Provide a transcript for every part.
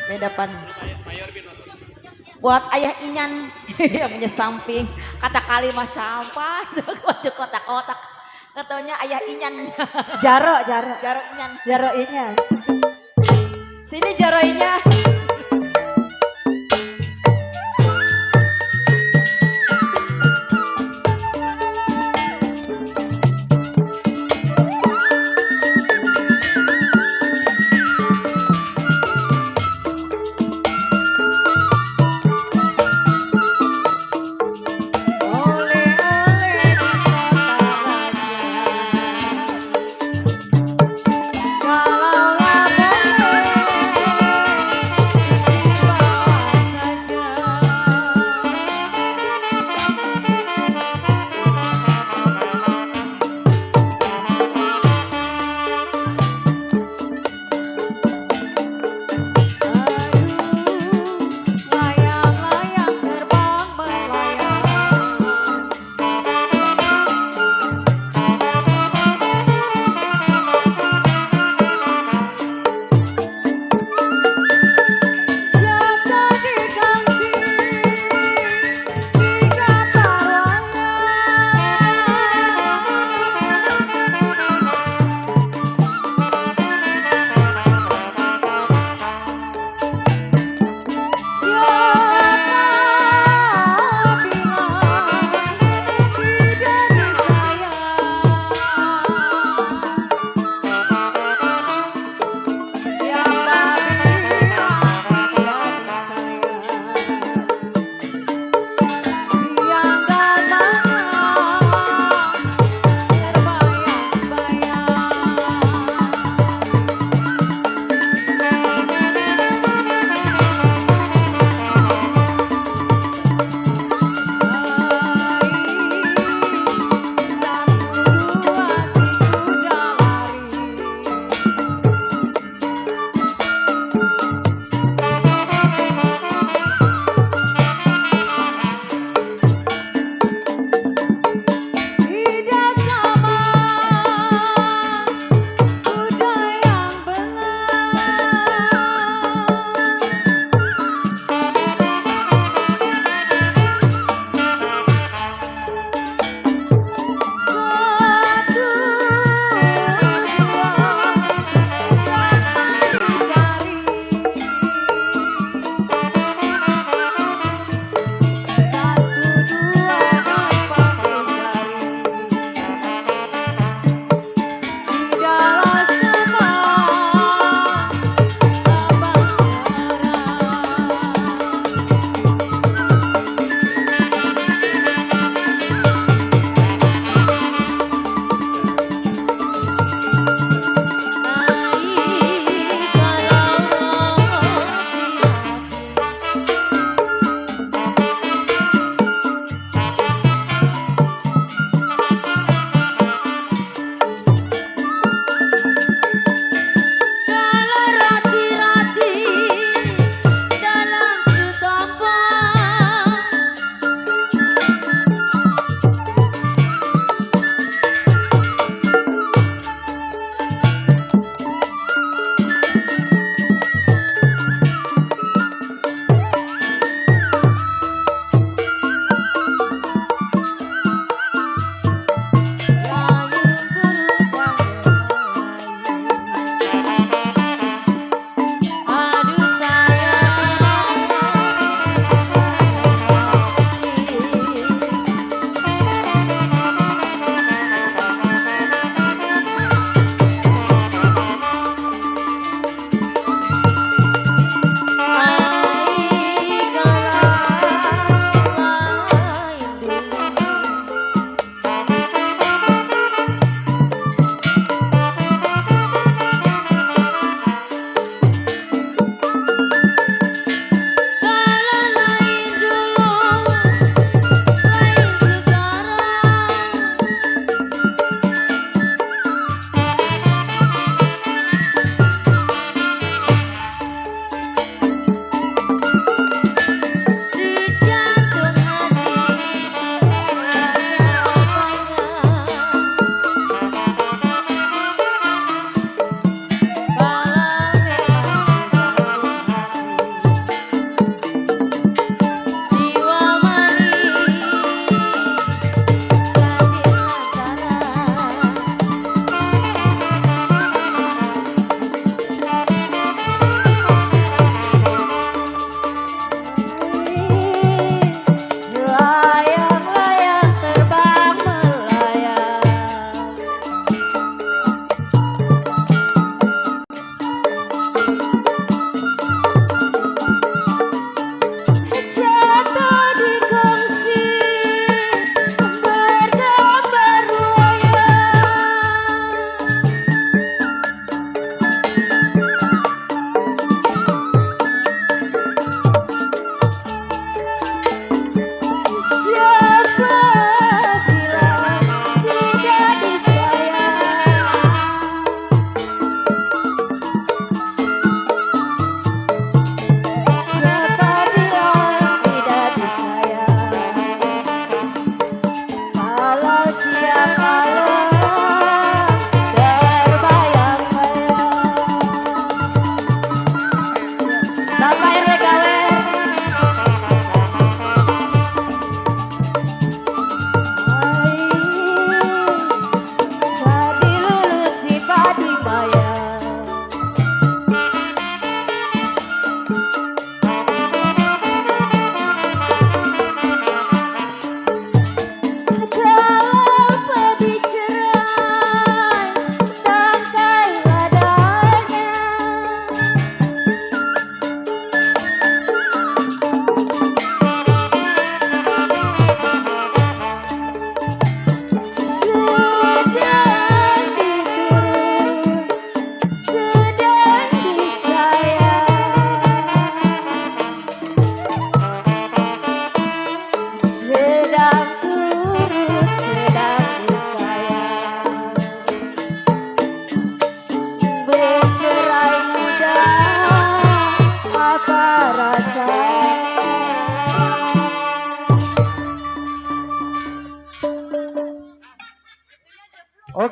Beda pan. Buat ayah Inyan yang punya samping kata kalimat siapa itu baju kotak-kotak katanya ayah Inyan Jaro, Jaro. Jaro Inyan Jaroinya. Sini jaroinya. Oleh-oleh di kota raja. Kalaulah boleh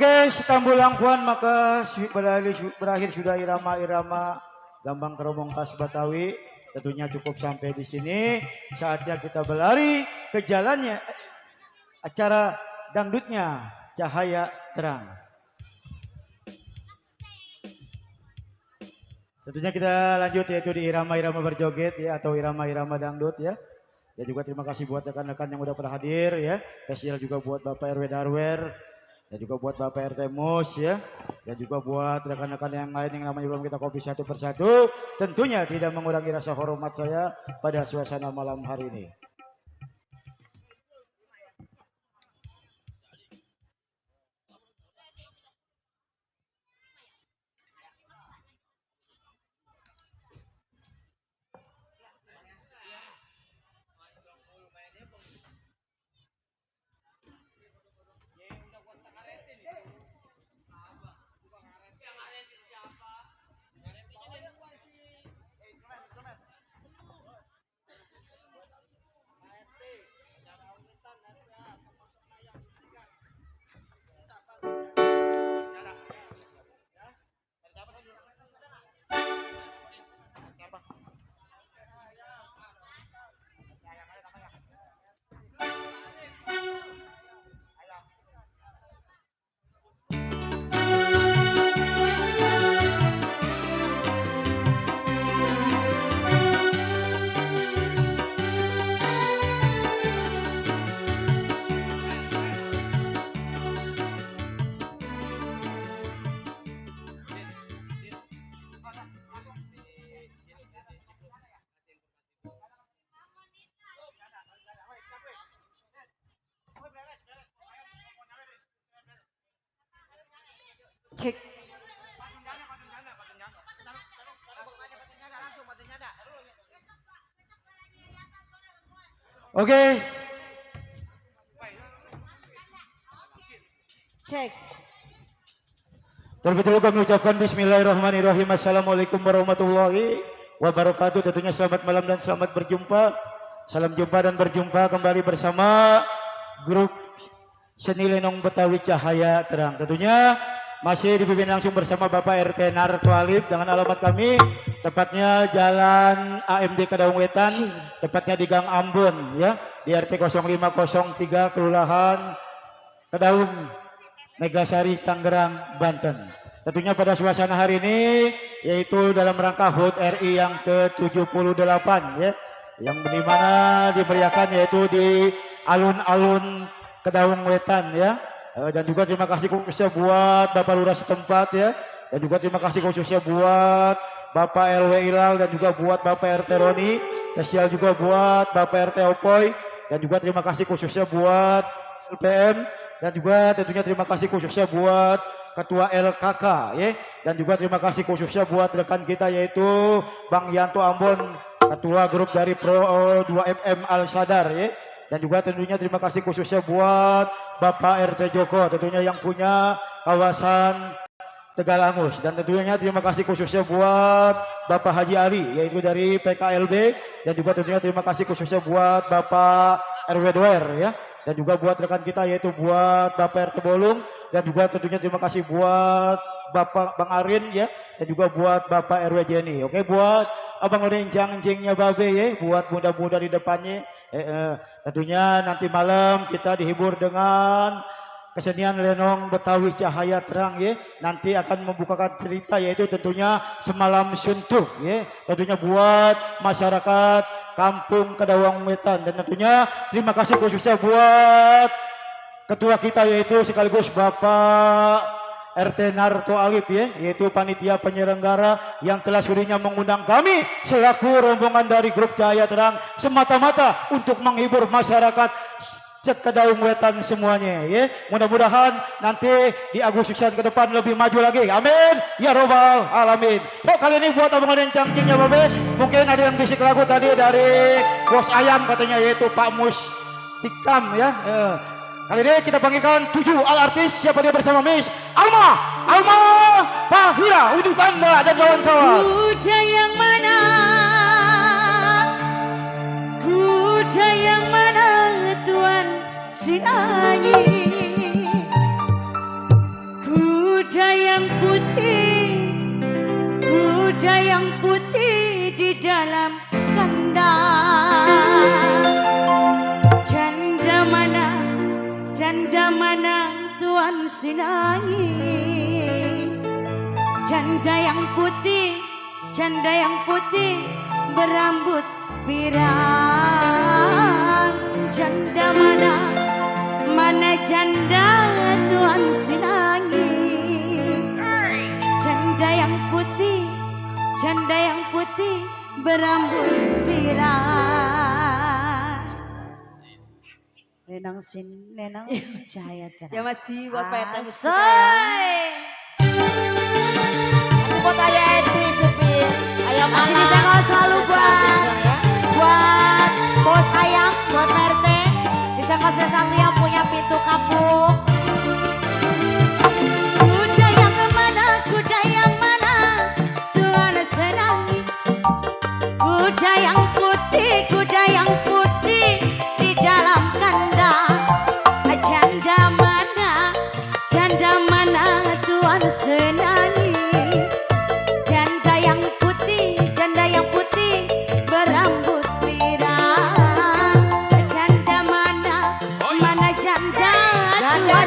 Oke, Stambulang-Puan maka berakhir sudah irama-irama Gambang Keromong khas Betawi. Tentunya cukup sampai di sini. Saatnya kita berlari ke jalannya acara dangdutnya Cahaya Terang. Tentunya kita lanjut yaitu di irama-irama berjoget ya atau irama-irama dangdut ya. Dan juga terima kasih buat rekan-rekan yang udah pernah hadir ya. Spesial juga buat Bapak RW Darwer. Dan juga buat Bapak RT Mus ya. Dan juga buat rekan-rekan yang lain yang namanya belum kita kopi satu persatu. Tentunya tidak mengurangi rasa hormat saya pada suasana malam hari ini. Cek. Oke. Cek. Terlebih dahulu kami ucapkan bismillahirrahmanirrahim. Assalamualaikum warahmatullahi wabarakatuh. Tentunya selamat malam dan selamat berjumpa. Salam jumpa dan berjumpa kembali bersama grup Seni Lenong Betawi Cahaya Terang. Tentunya masih dipimpin langsung bersama Bapak RT Narto Alif dengan alamat kami tepatnya Jalan AMD Kedaung Wetan, tepatnya di Gang Ambon ya, di RT 0503 Kelurahan Kedaung, Neglasari, Tangerang, Banten. Tentunya pada suasana hari ini yaitu dalam rangka HUT RI yang ke-78 ya, yang dimana diberiakan yaitu di alun-alun Kedaung Wetan ya. Dan juga terima kasih khususnya buat Bapak Lurah setempat ya. Dan juga terima kasih khususnya buat Bapak RW Ilal dan juga buat Bapak RT Roni. Spesial juga buat Bapak RT Opoy. Dan juga terima kasih khususnya buat LPM. Dan juga tentunya terima kasih khususnya buat Ketua LKK ya. Dan juga terima kasih khususnya buat rekan kita yaitu Bang Yanto Ambon, Ketua grup dari Pro 2FM Al Sadar ya. Dan juga tentunya terima kasih khususnya buat Bapak RT Joko tentunya yang punya kawasan Tegalangus. Dan tentunya terima kasih khususnya buat Bapak Haji Ali yaitu dari PKLB. Dan juga tentunya terima kasih khususnya buat Bapak RW Doer ya. Dan juga buat rekan kita yaitu buat Bapak RT Bolung. Dan juga tentunya terima kasih buat Bapak Bang Arin ya. Dan juga buat Bapak RW Jenny. Oke, buat Abang Renjang-jengnya Babe ya, buat muda-muda di depannya. Tentunya nanti malam kita dihibur dengan kesenian Lenong Betawi Cahaya Terang ya. Nanti akan membukakan cerita yaitu tentunya Semalam Suntuh ya. Tentunya buat masyarakat Kampung Kedaung Wetan. Dan tentunya terima kasih khususnya buat ketua kita yaitu sekaligus Bapak RT Narto Alif ya, yaitu panitia penyelenggara yang telah sudinya mengundang kami selaku rombongan dari grup Cahaya Terang semata-mata untuk menghibur masyarakat Kedaung Wetan semuanya ya. Mudah-mudahan nanti di Agustusan ke depan lebih maju lagi. Amin ya robbal alamin. Oh, kali ini buat abang yang cangcingnya Babes, mungkin ada yang bisik lagu tadi dari Bos Ayam katanya yaitu Pak Mus Tikam ya. Kali ini kita panggilkan 7 artis. Siapa dia bersama Miss Alma Fahira untuk Anda dan kawan-kawan. Kuda yang mana? Kuda yang mana Tuan si Ayi? dalam kandang. Janda mana Tuan senangi? Janda yang putih berambut pirang. Janda mana janda Tuan senangi? Janda yang putih berambut pirang. Nenang cahaya terang. Ya masih buat Pak Eta Asoy. Masih buat Ayah Edi Supir. Ayah Masih Mana. disenggol selalu buat bos ayam, buat PRT. Disenggol satu yang punya pintu kapuk. Kuda yang mana Tuhan senangi? Kuda yang putih di dalam kandang. Janda mana Tuhan senangi? Janda yang putih berambut pirang. Janda mana janda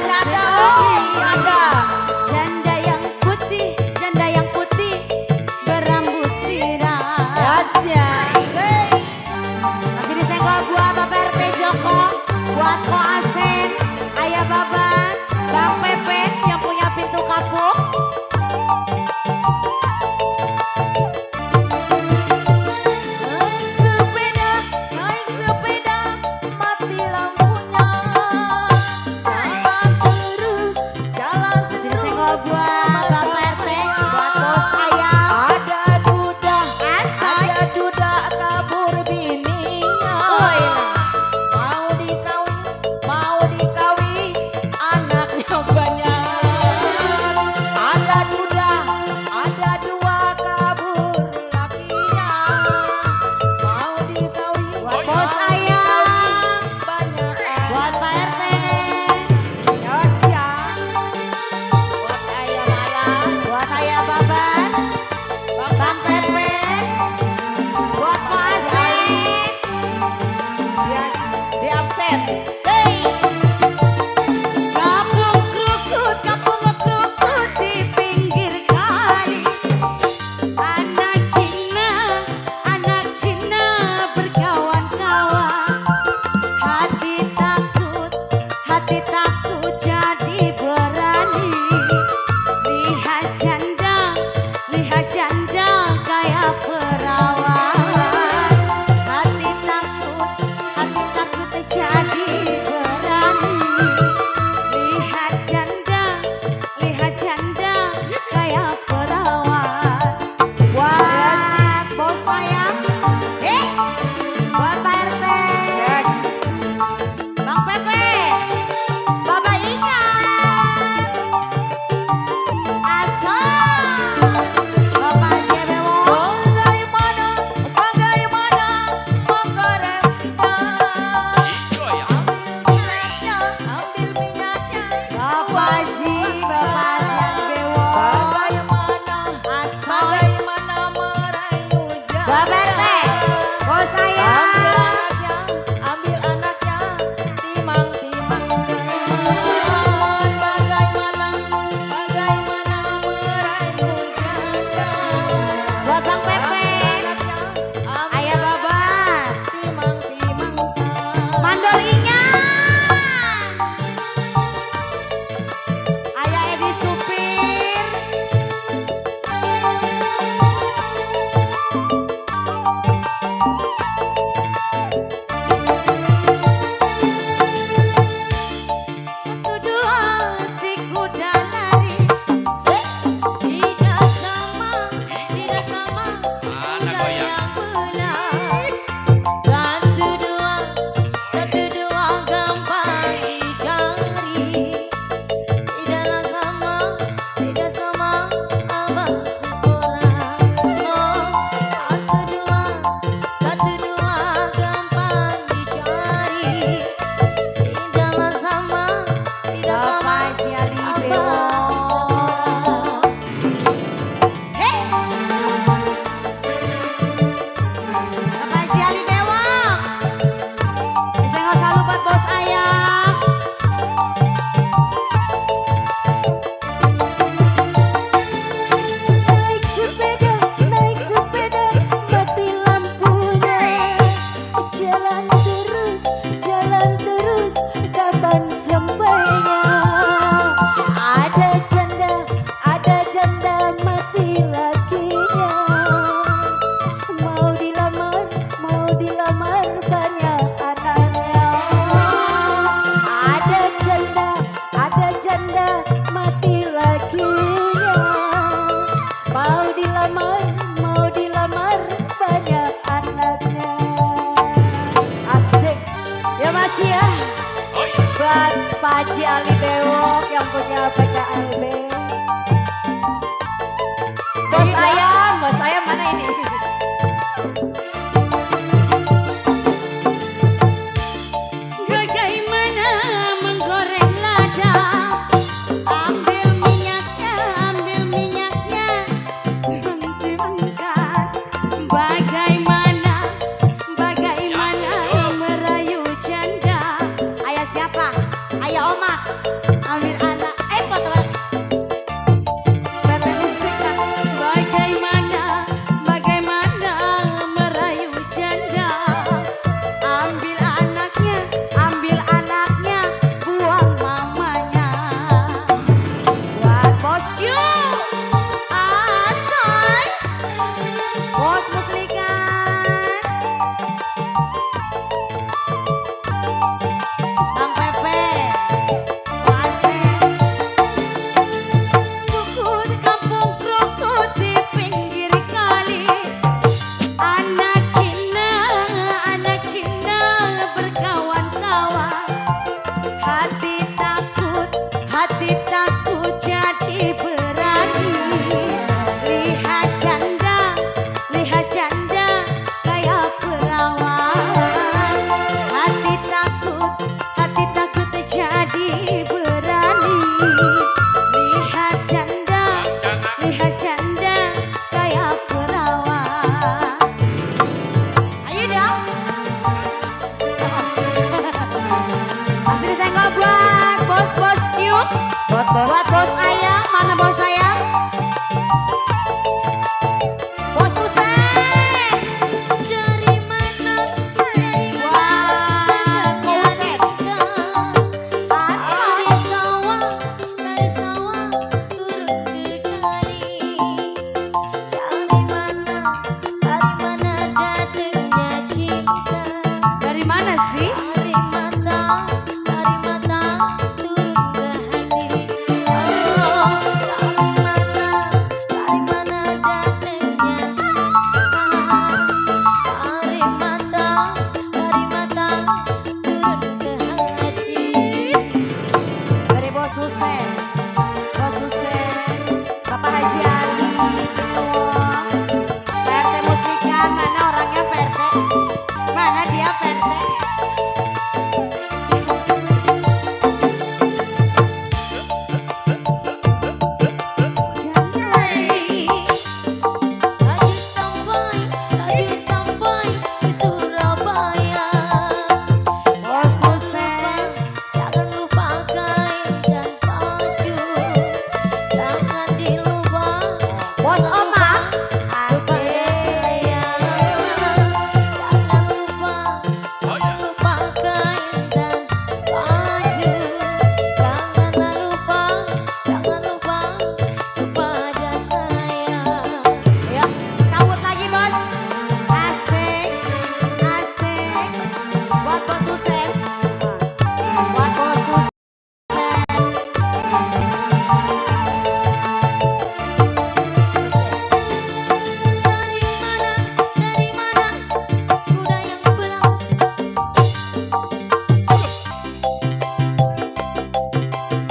PKLB. Bos ayam mana ini? Bagaimana menggoreng lada? Ambil minyaknya, berhentikan. Bagaimana merayu janda? Ayah siapa? Ayah Oma. Ambil anak. Foto. PT Musik kan? Bagaimana merayu janda? Ambil anaknya, buang mamanya. Buat bosku, asoy, bos muslikan, Bang Pepe, Wasek. Buku di kampung krukut di pinggir kali. Anak Cina berkawan-kawan. Hati takut jadi berani. Lihat janda kayak perawan. Hati takut jadi berani. Lihat janda kayak perawan. Ayo dong. Masih disenggol buat bos Q. Buat bos ayam. Mana bos ayam? Bos Usen. Dari mana? Wah, Usen. Asal dari sawah turun ke kali. Dari mana sih? Dari mata turun ke hati. Dari mana datangnya dari mata turun ke hati. Dari bos Husen, Bapak Haji Ali, PRT Musikan. Mana orangnya PRT? Mana dia PRT? Tadi sampai di Surabaya. Bos Husen, jangan lupa kain dan baju. Jangan dilupa. Bos Oma, asik. Jangan lupa kain dan baju. Jangan lupa kepada saya. Ayo, sambut lagi bos. Asik. Buat bos Husen. Dari mana kuda yang belau?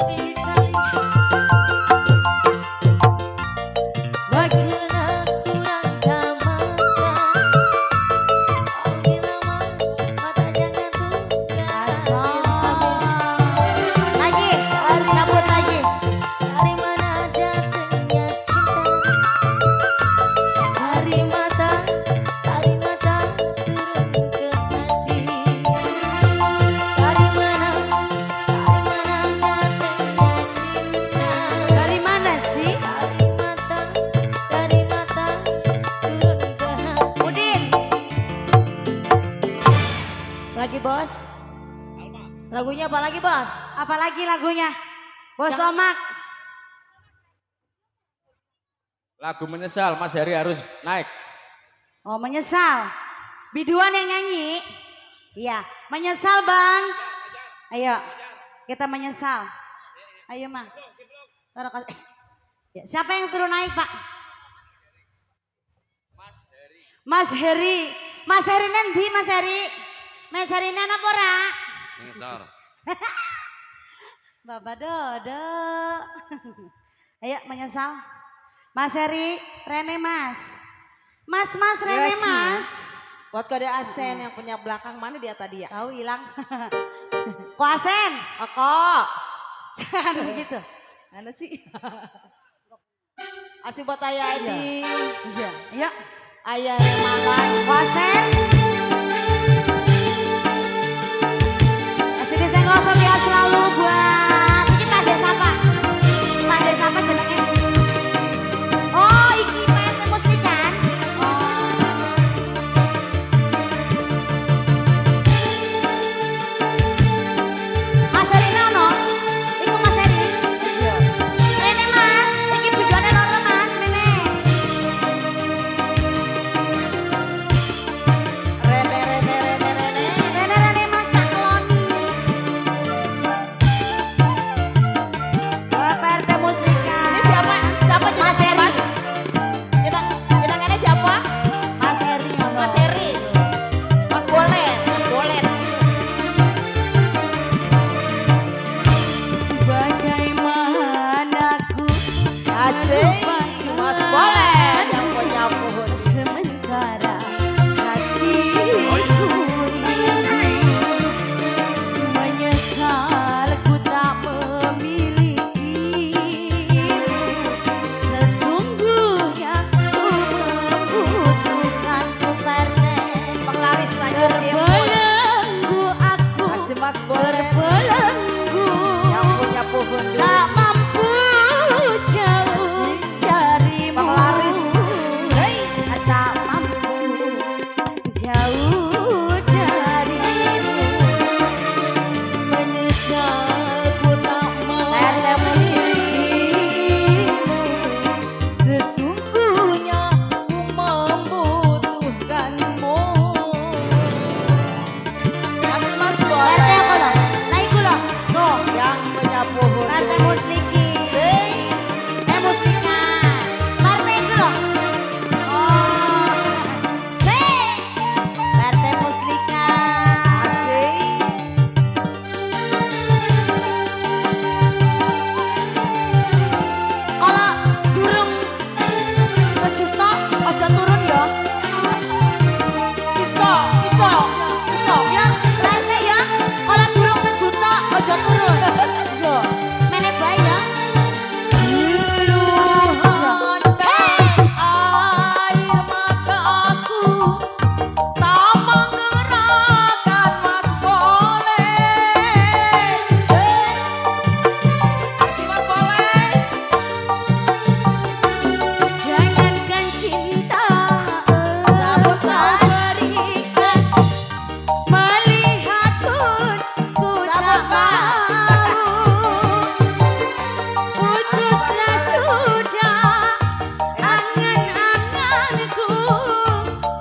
Di kali. Bagaimana kurang tamakan. Ambil lama mata jangan tugas. Lagi, sambut lagi. Dari mana datangnya cinta? Dari mata turun ke hati. Dari mana datangnya cinta? Dari mana sih? Dari mata turun ke hati. Udin. Lagi bos. Lagunya apa lagi bos? Apa lagi lagunya? Bos Omak. Lagu Menyesal, Mas Heri harus naik. Oh, menyesal. Biduan yang nyanyi. Iya, menyesal bang. Ayo, kita menyesal. Ayo mah. Ya, siapa yang suruh naik pak? Mas Heri. Mas Heri nanti Mas Heri. Mas Heri nana pora. Menyesal. Bapak Dodo. Ayo menyesal. Mas Heri, Rene Mas. Mas Rene Iya sih. Mas. Buat kode Asen yang punya belakang mana dia tadi ya? Tahu hilang. Ko Asen. Kok. Jangan begitu. Mana sih? Asih buat ayah Edi. Iya. Ayo. Ayah Remalan. Ko Asen. Kasih disenggol setia selalu buat. Ini Pak Desa apa? Pak Desa apa jenenge? Oh, iki PRT Muslikan. Oh. Mas Heri nono. Iku Mas Heri. Iya. Rene Mas, iki videone loro Mas, Rene. Rene. Rene Mas tak keloni. PRT Muslikan. Ini siapa? Siapa Mas jenazah Heri. Mas? Jenazahnya siapa? Mas Heri ngono. Mas Heri. Mas Bolet. Bolet. Bagaimana ku Asik. Mas Bolet yang punya pohon. sementara hatiku rindu menyesal ku tak memiliki sesungguhnya ku membutuhkan PRT Penglaris sayur timun. berbelenggu aku Masih Mas Bolet berbelenggu yang punya pohon dulu. tak mampu jauh darimu Penglaris. Hei. tak mampu jauh darimu menyesal ku tak memilikimu sesungguhnya ku membutuhkanmu. Mas RT Bolet apa lah? Nah iku lah. Tuh, yang punya pohon RT dulu. Musliki. Muslika. RT iku loh. Oh. RT Muslika. Asik. Kalau durung sejuta aja turun ya. Iso. Ya, RT ya. Kalau durung sejuta aja turun. Yo, mene bae ya. Air mataku tak menggerakkan Mas Bolet. Asik Mas Bolet. Jangankan cinta Cabut, kau Mas. berikan, melihat pun ku Cabut, tak Mas. mau. Putuslah sudah angan-anganku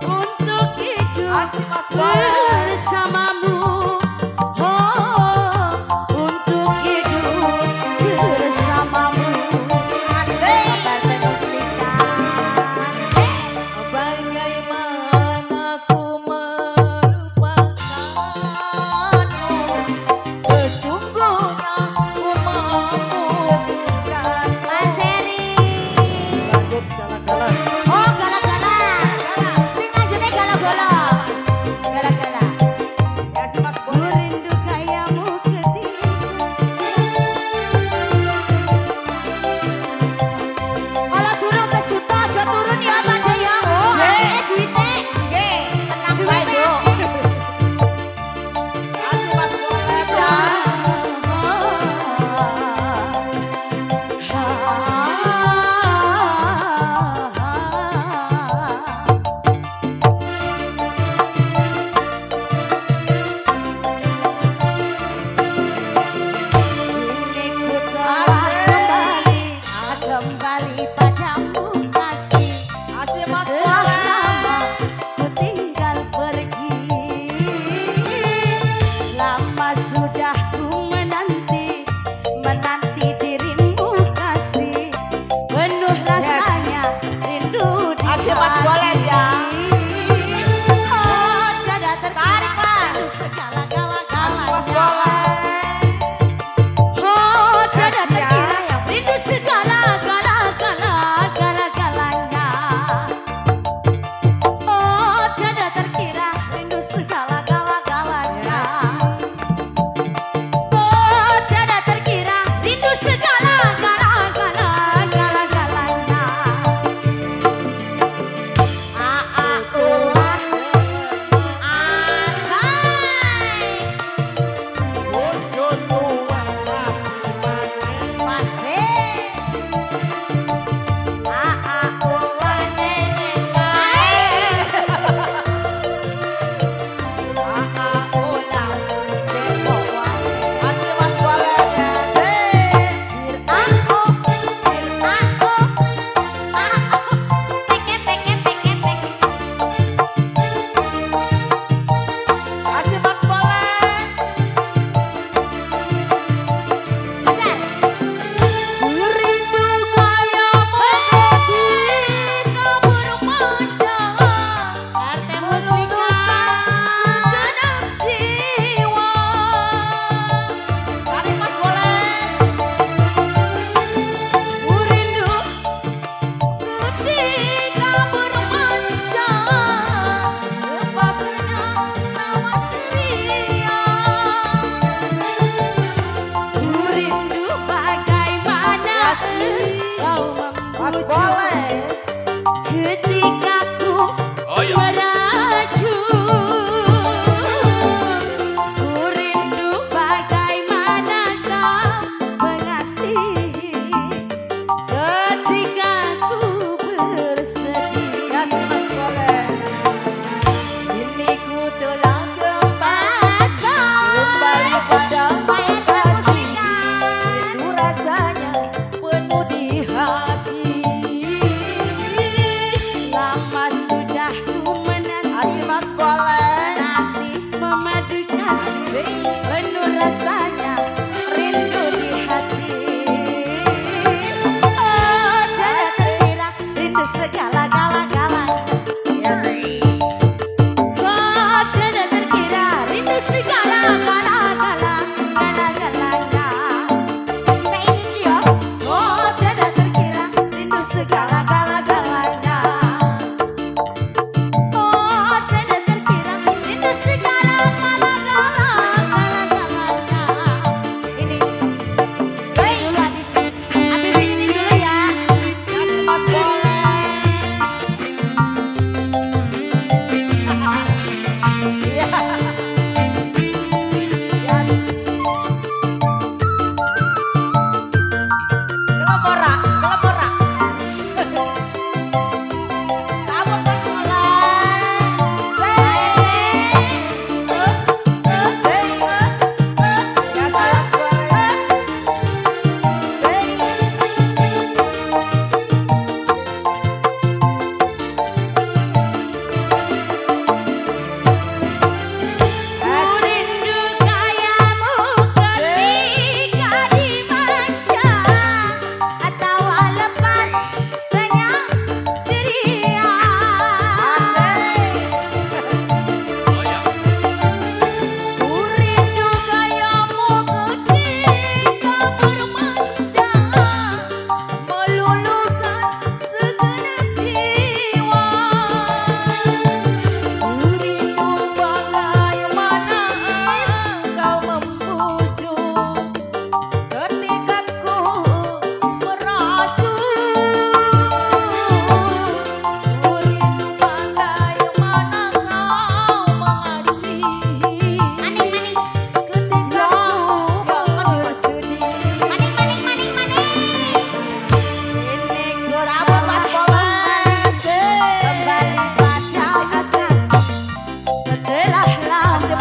untuk hidup Asik Mas Bolet. bersamamu. Oh, untuk hidup bersamamu. Asik. PRT Muslika. Bagaimana ku melupakanmu, sesungguhnya ku membutuhkan. Mas Heri. Lanjut jalan-jalan. Oh, gala-gala. Sing lanjutnya gala-gala. Gala-gala.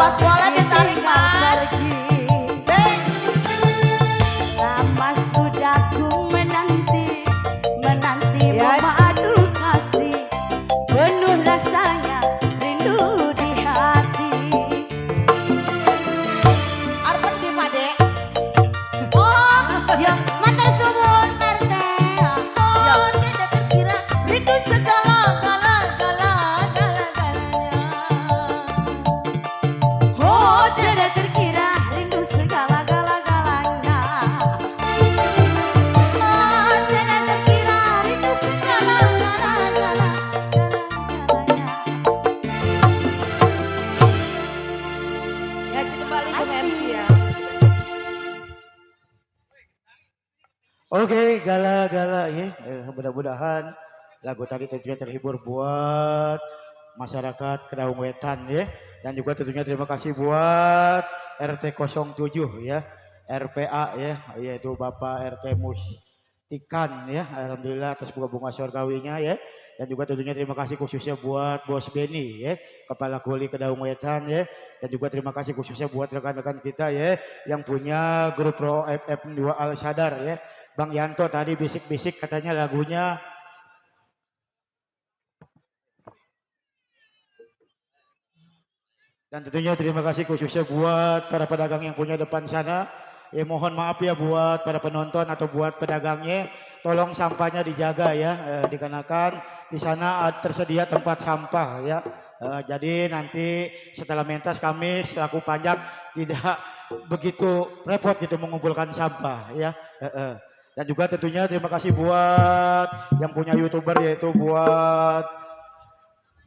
Mas bola ditarik mas. Lama sudah ku menanti, menanti Yes. memadu kasih, penuh rasanya rindu di hati. Arpet di pade. Oh, ya matur suwun Pak RT. Oh, tidak terkira rindu segala galanya. Oh, tidak terkira rindu segala galanya. Oh, tidak terkira rindu segala galanya. Kasih kembali ke Asik. MC ya. Oke, gala-gala ya. Mudah-mudahan lagu tadi tentunya terhibur buat masyarakat Kedaung Wetan ya. Dan juga tentunya terima kasih buat RT 07 ya. RPA ya, yaitu Bapak RT Mustikan ya. Alhamdulillah atas bunga-bunga surgawinya ya. Dan juga tentunya terima kasih khususnya buat Bos Beni ya, Kepala Kuli Kedaung Wetan ya. Dan juga terima kasih khususnya buat rekan-rekan kita ya yang punya grup Pro FM2 Al Sadar ya. Bang Yanto tadi bisik-bisik katanya lagunya dan tentunya terima kasih khususnya buat para pedagang yang punya depan sana. Mohon maaf ya buat para penonton atau buat pedagangnya, tolong sampahnya dijaga ya, dikarenakan di sana tersedia tempat sampah ya. Jadi nanti setelah mentas kami selaku pajak tidak begitu repot gitu mengumpulkan sampah ya. Dan juga tentunya terima kasih buat yang punya YouTuber yaitu buat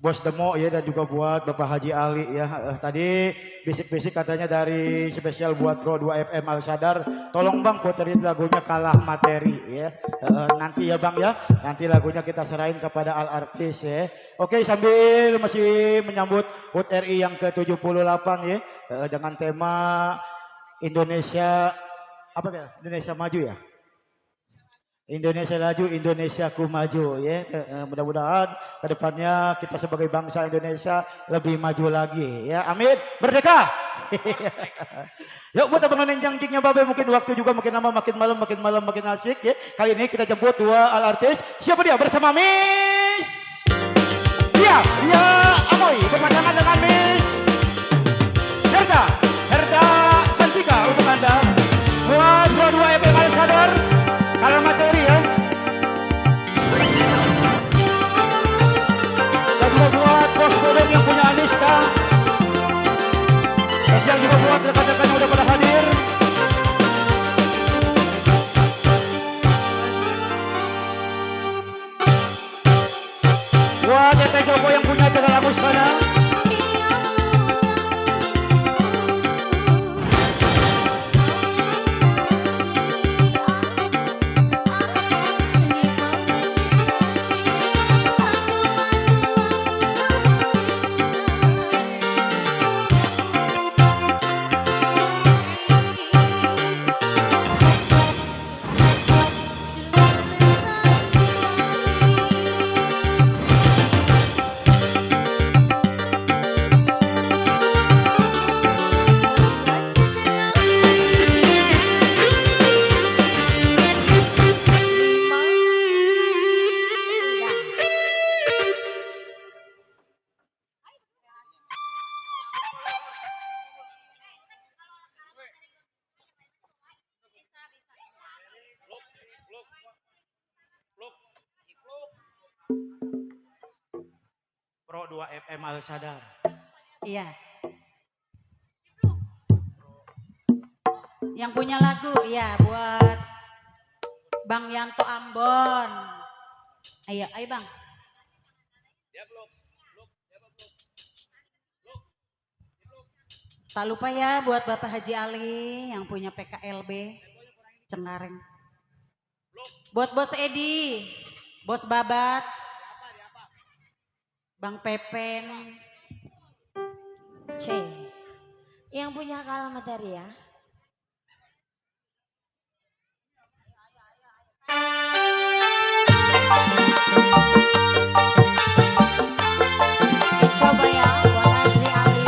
Bos Demo ya dan juga buat Bapak Haji Ali ya. Tadi bisik-bisik katanya dari spesial buat Pro 2 FM Al Sadar, tolong Bang puterin lagunya Kalah Materi ya. Nanti ya Bang ya, nanti lagunya kita serahin kepada Al Artis ya. Oke, sambil masih menyambut HUT RI yang ke-78 ya, dengan tema Indonesia apa ya? Indonesia Maju ya. Indonesia laju, Indonesiaku maju ya. Mudah-mudahan kedepannya kita sebagai bangsa Indonesia lebih maju lagi ya. Amin. Merdeka. Yuk buat teman yang jangkiknya Babe, mungkin waktu juga makin lama makin malam makin asik ya. Kali ini kita jemput dua Al Artis. Siapa dia? Bersama Miss. Dia Amoy berpasangan dengan Miss Herda Santika untuk Anda. Buat Pro 2 FM Al Sadar. Kalah materi ya. Dan juga buat Bos Bodong yang punya Aniska. Spesial juga buat rekan-rekan yang udah pada hadir. Buat Tete Joko yang punya acara lagu sana. Pro 2 FM Al Sadar. Iya. Yang punya lagu ya buat Bang Yanto Ambon. Ayo Bang. Tak lupa ya buat Bapak Haji Ali yang punya PKLB Cengkareng. Buat Bos Edi, Bos Babat, Bang Pepen, C. Yang punya Kalah Materi ya. coba ya buat Haji Ali.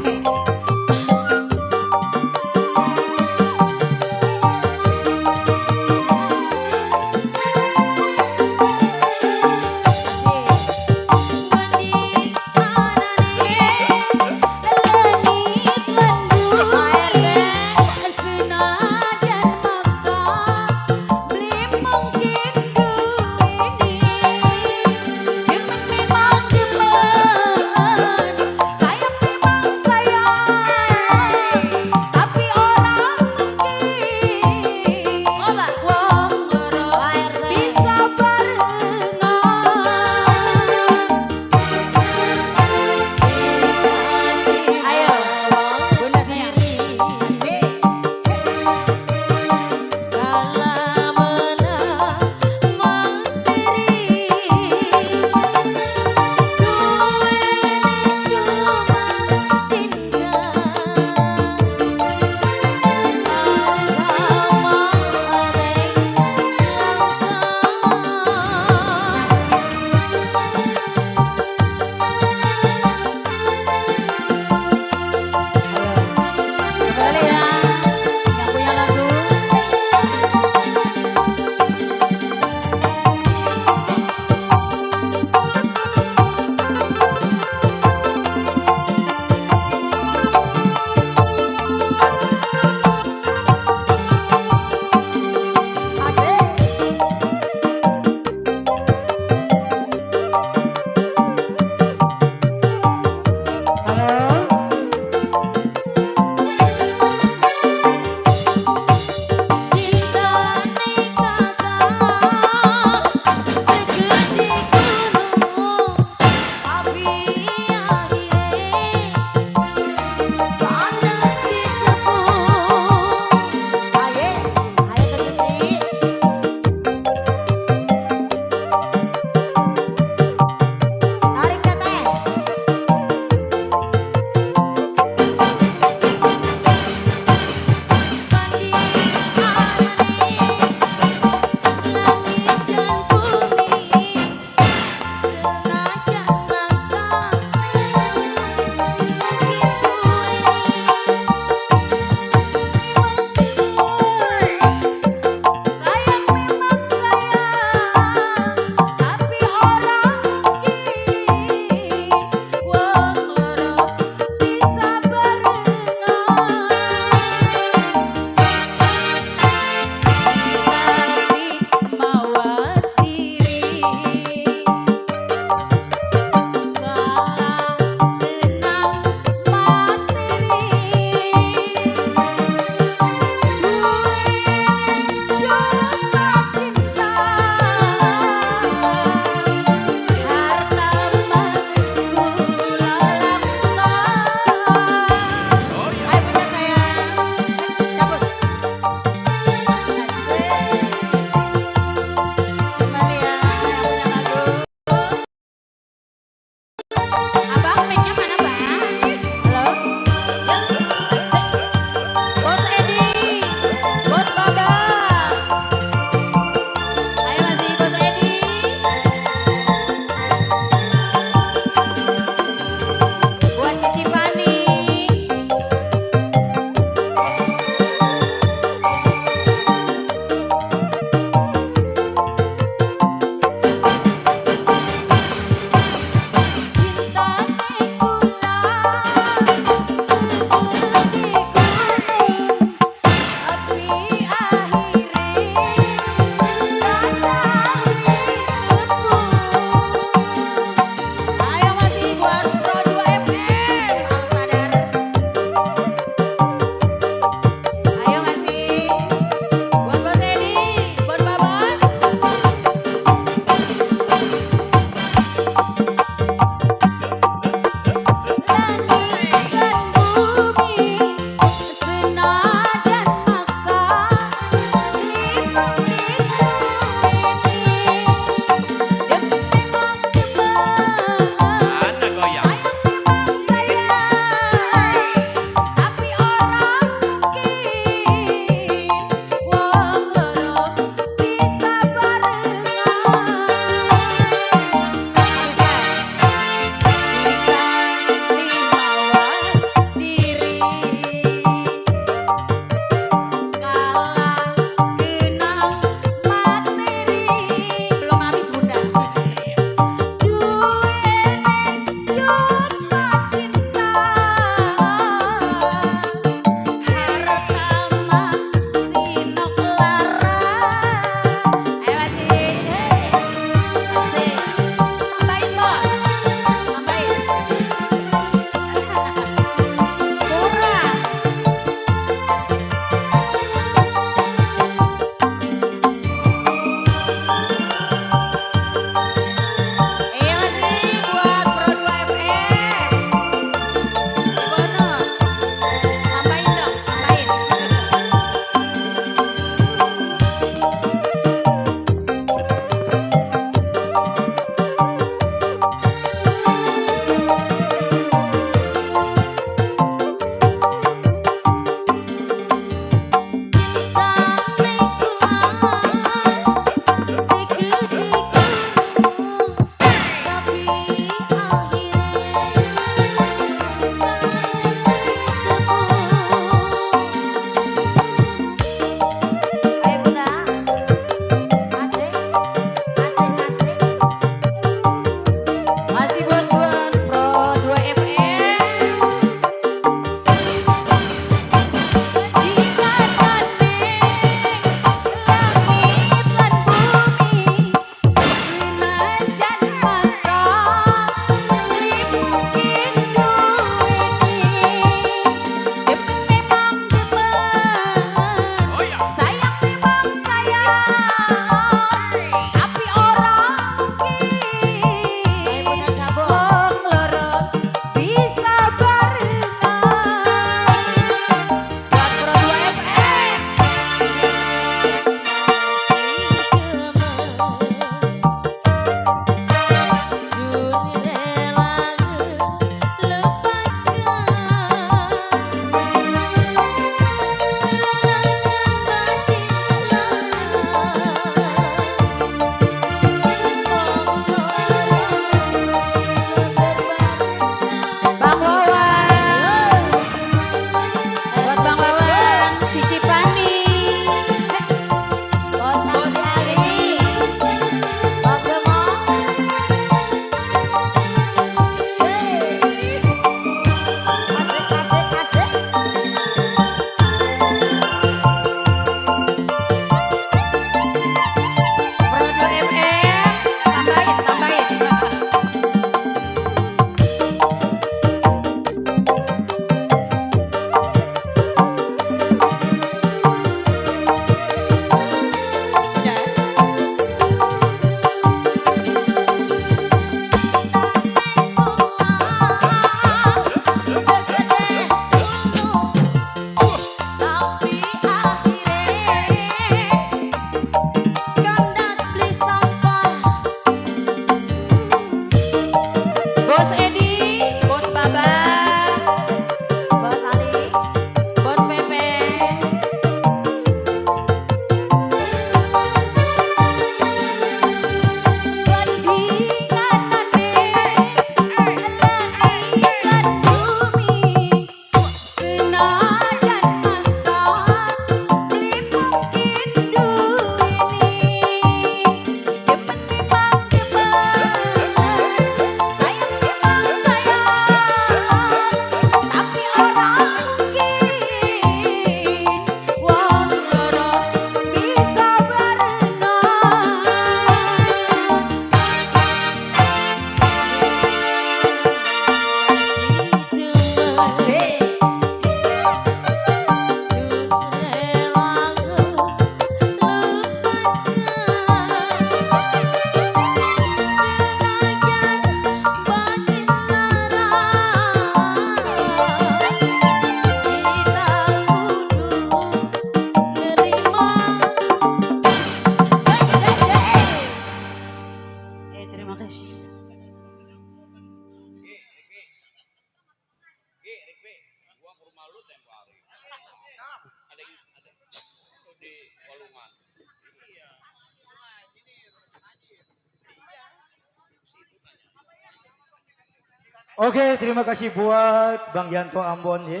Oke, terima kasih buat Bang Yanto Ambon ya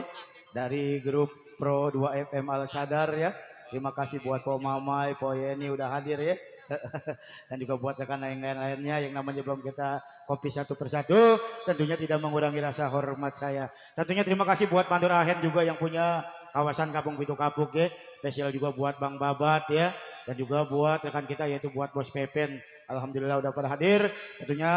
dari grup Pro 2 FM Al Sadar ya. Terima kasih buat Po Mamai, Po Yeni udah hadir ya. Dan juga buat rekan lain-lainnya yang namanya belum kita kopi satu persatu, tentunya tidak mengurangi rasa hormat saya. Tentunya terima kasih buat Mandor Ahen juga yang punya kawasan Kampung Pitu Kapuk ya. Spesial juga buat Bang Babat ya. Dan juga buat rekan kita yaitu buat Bos Pepen. Alhamdulillah udah pada hadir. Tentunya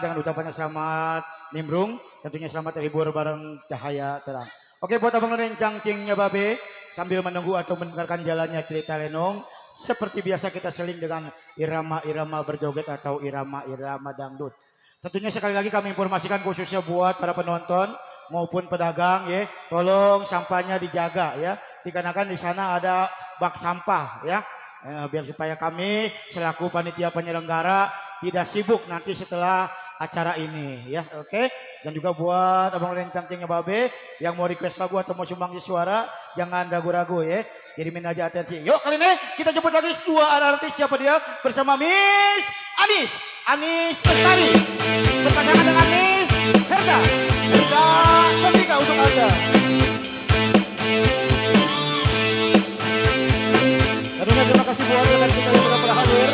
dengan ucapannya selamat nimbrung. Tentunya selamat terhibur bareng cahaya terang. Oke, buat abang yang cangcingnya babe. Sambil menunggu atau mendengarkan jalannya cerita Lenong. Seperti biasa kita seling dengan irama-irama berjoget atau irama-irama dangdut. Tentunya sekali lagi kami informasikan khususnya buat para penonton maupun pedagang ya. Tolong sampahnya dijaga ya. Dikarenakan di sana ada bak sampah ya. Biar supaya kami selaku panitia penyelenggara tidak sibuk nanti setelah acara ini ya. Oke. Dan juga buat abang yang cangcingnya babe yang mau request lagu atau mau sumbangsi suara jangan ragu-ragu ya. Kirimin aja atensi. Yuk kali ini kita jemput lagi dua artis, siapa dia bersama Miss Anis Bestari berpasangan dengan Miss Herda Sandika untuk Anda. Tentunya terima kasih buat rekan kita yang sudah hadir,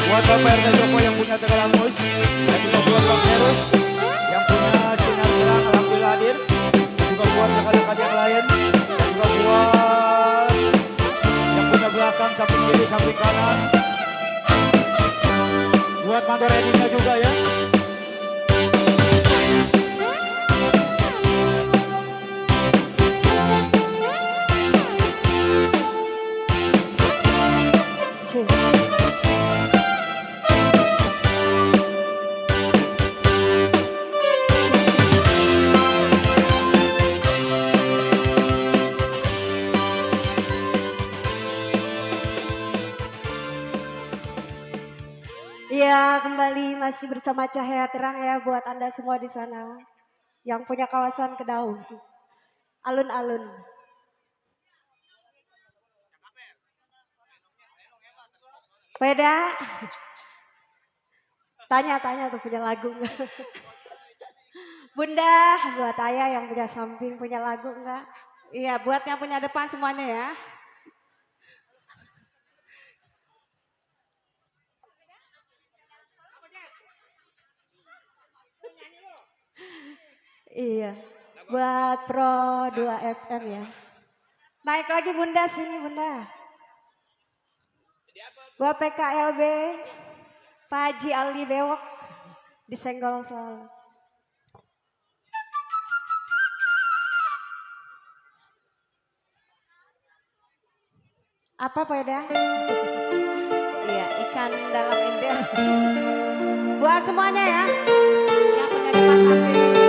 buat Bapak RT Joko yang punya Tegal Angus, dan juga buat Bang Heros yang punya sinar terang alhamdulillah hadir, dan juga buat rekan-rekan yang lain, dan juga buat yang punya belakang samping kiri samping kanan, buat Mandor Edinya juga ya. Ya, kembali masih bersama Cahaya Terang ya buat Anda semua di sana yang punya kawasan Kedaung. Alun-alun. Beda. Tanya-tanya tuh punya lagu enggak? Bunda, buat Ayah yang punya samping punya lagu enggak? Iya, buat yang punya depan semuanya ya. Iya, buat Pro 2 FM ya. Naik lagi Bunda sini Bunda. Buat PKLB, Pak Haji Aldi Bewok disenggol selalu. Apa Pak Eda? Iya, ikan dalam ember. Buat semuanya ya. Yang punya depan samping.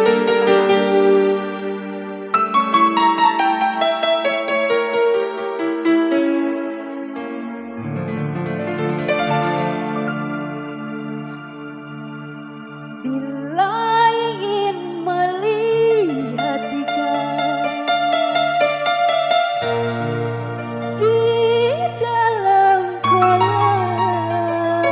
Bila ingin melihat ikan di dalam kolam,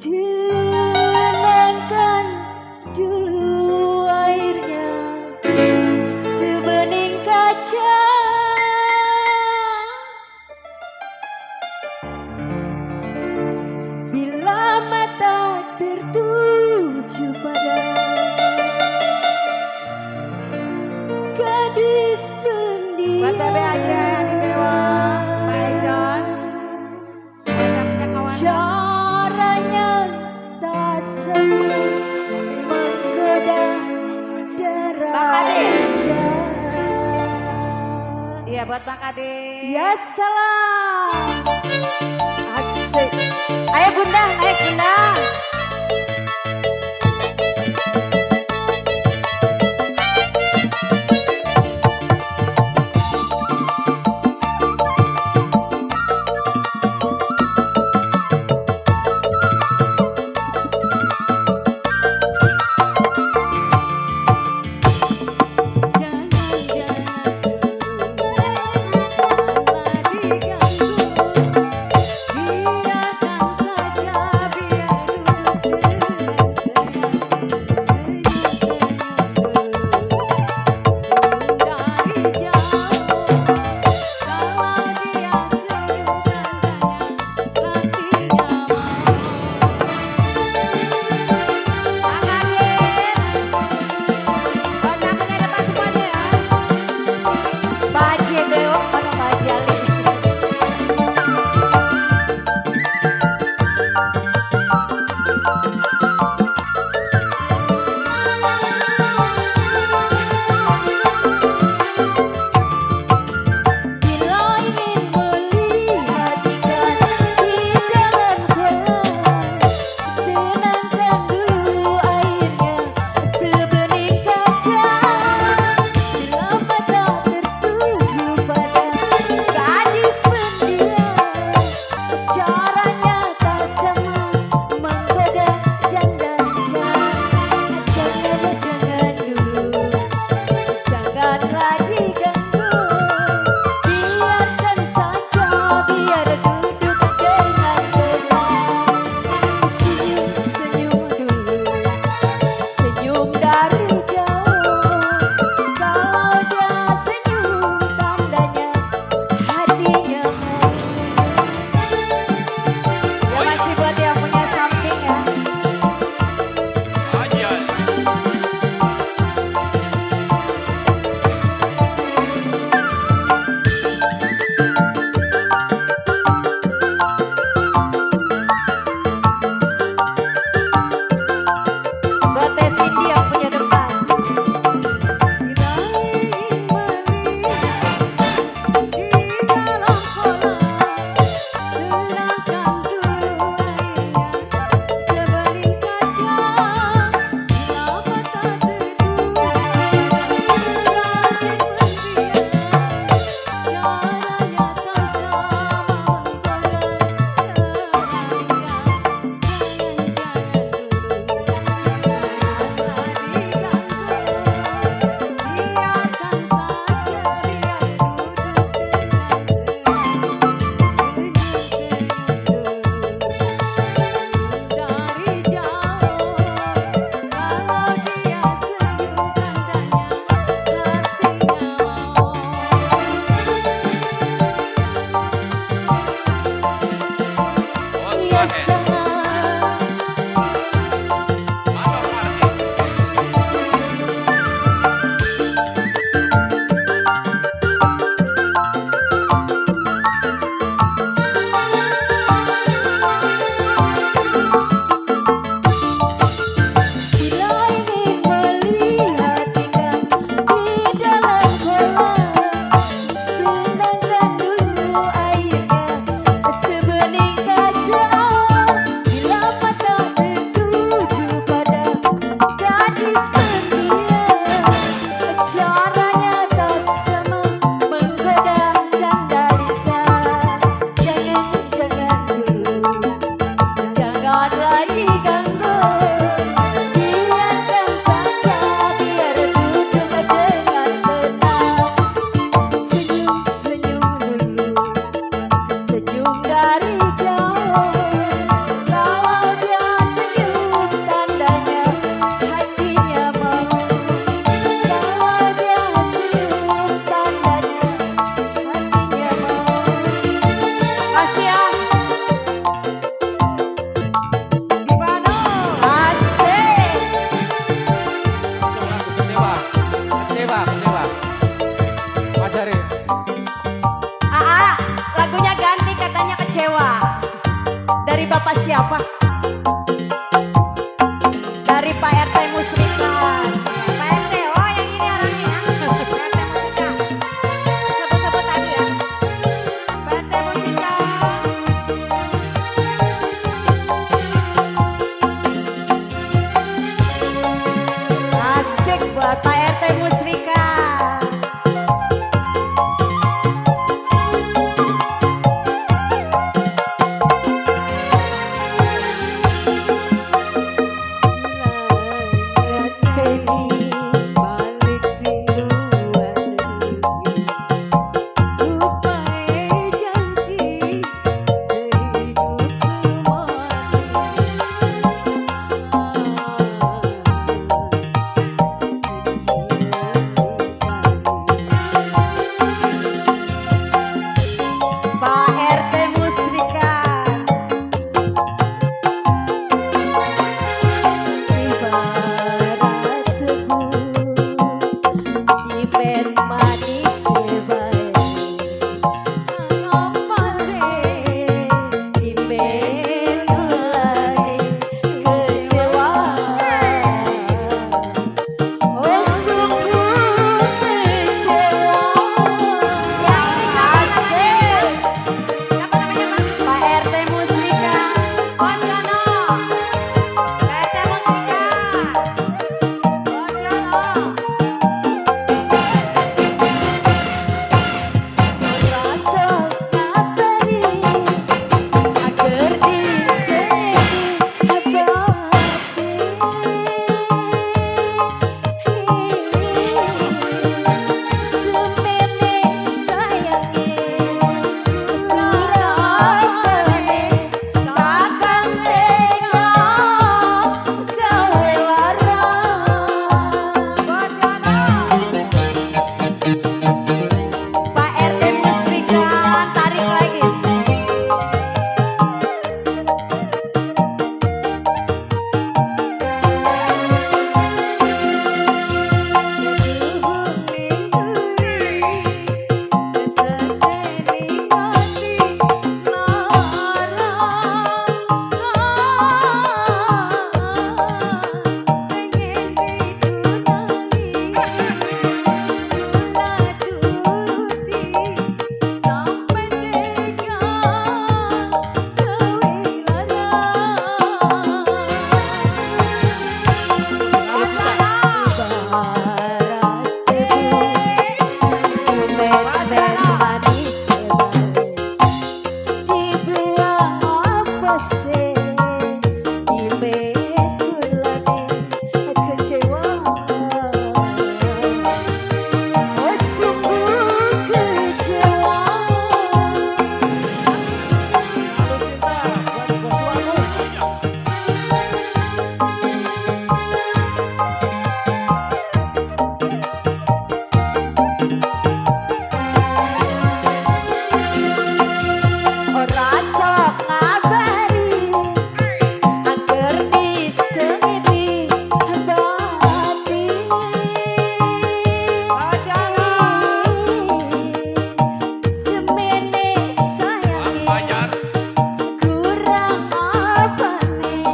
tenangkan dulu airnya sebening kaca. Bila mata tertuju pada gadis Buat Bebe pendiam, aja di bawah. Pak Ejos. Buat yang punya kawan. caranya tak sempat menggoda Bang darah Ade. hujan. Iya, buat Bang Ade. Ya salam. Asik. Ayo Bunda, naik Bunda. Biarkan saja biar dulu buat Pak RT Musrika. Pak RT Musrika. Ibarat tebu di bed manis lebar, di bed lagi kecewa. Oh sungguh kecewa. Pak RT Musrika. Bos Yono. RT Musrika. Bos Yono. Rasa kabari agar Pak RT Musrika, tarik lagi. Rasa kabari agar disengiti hati. Semene sayangi kurang apa nih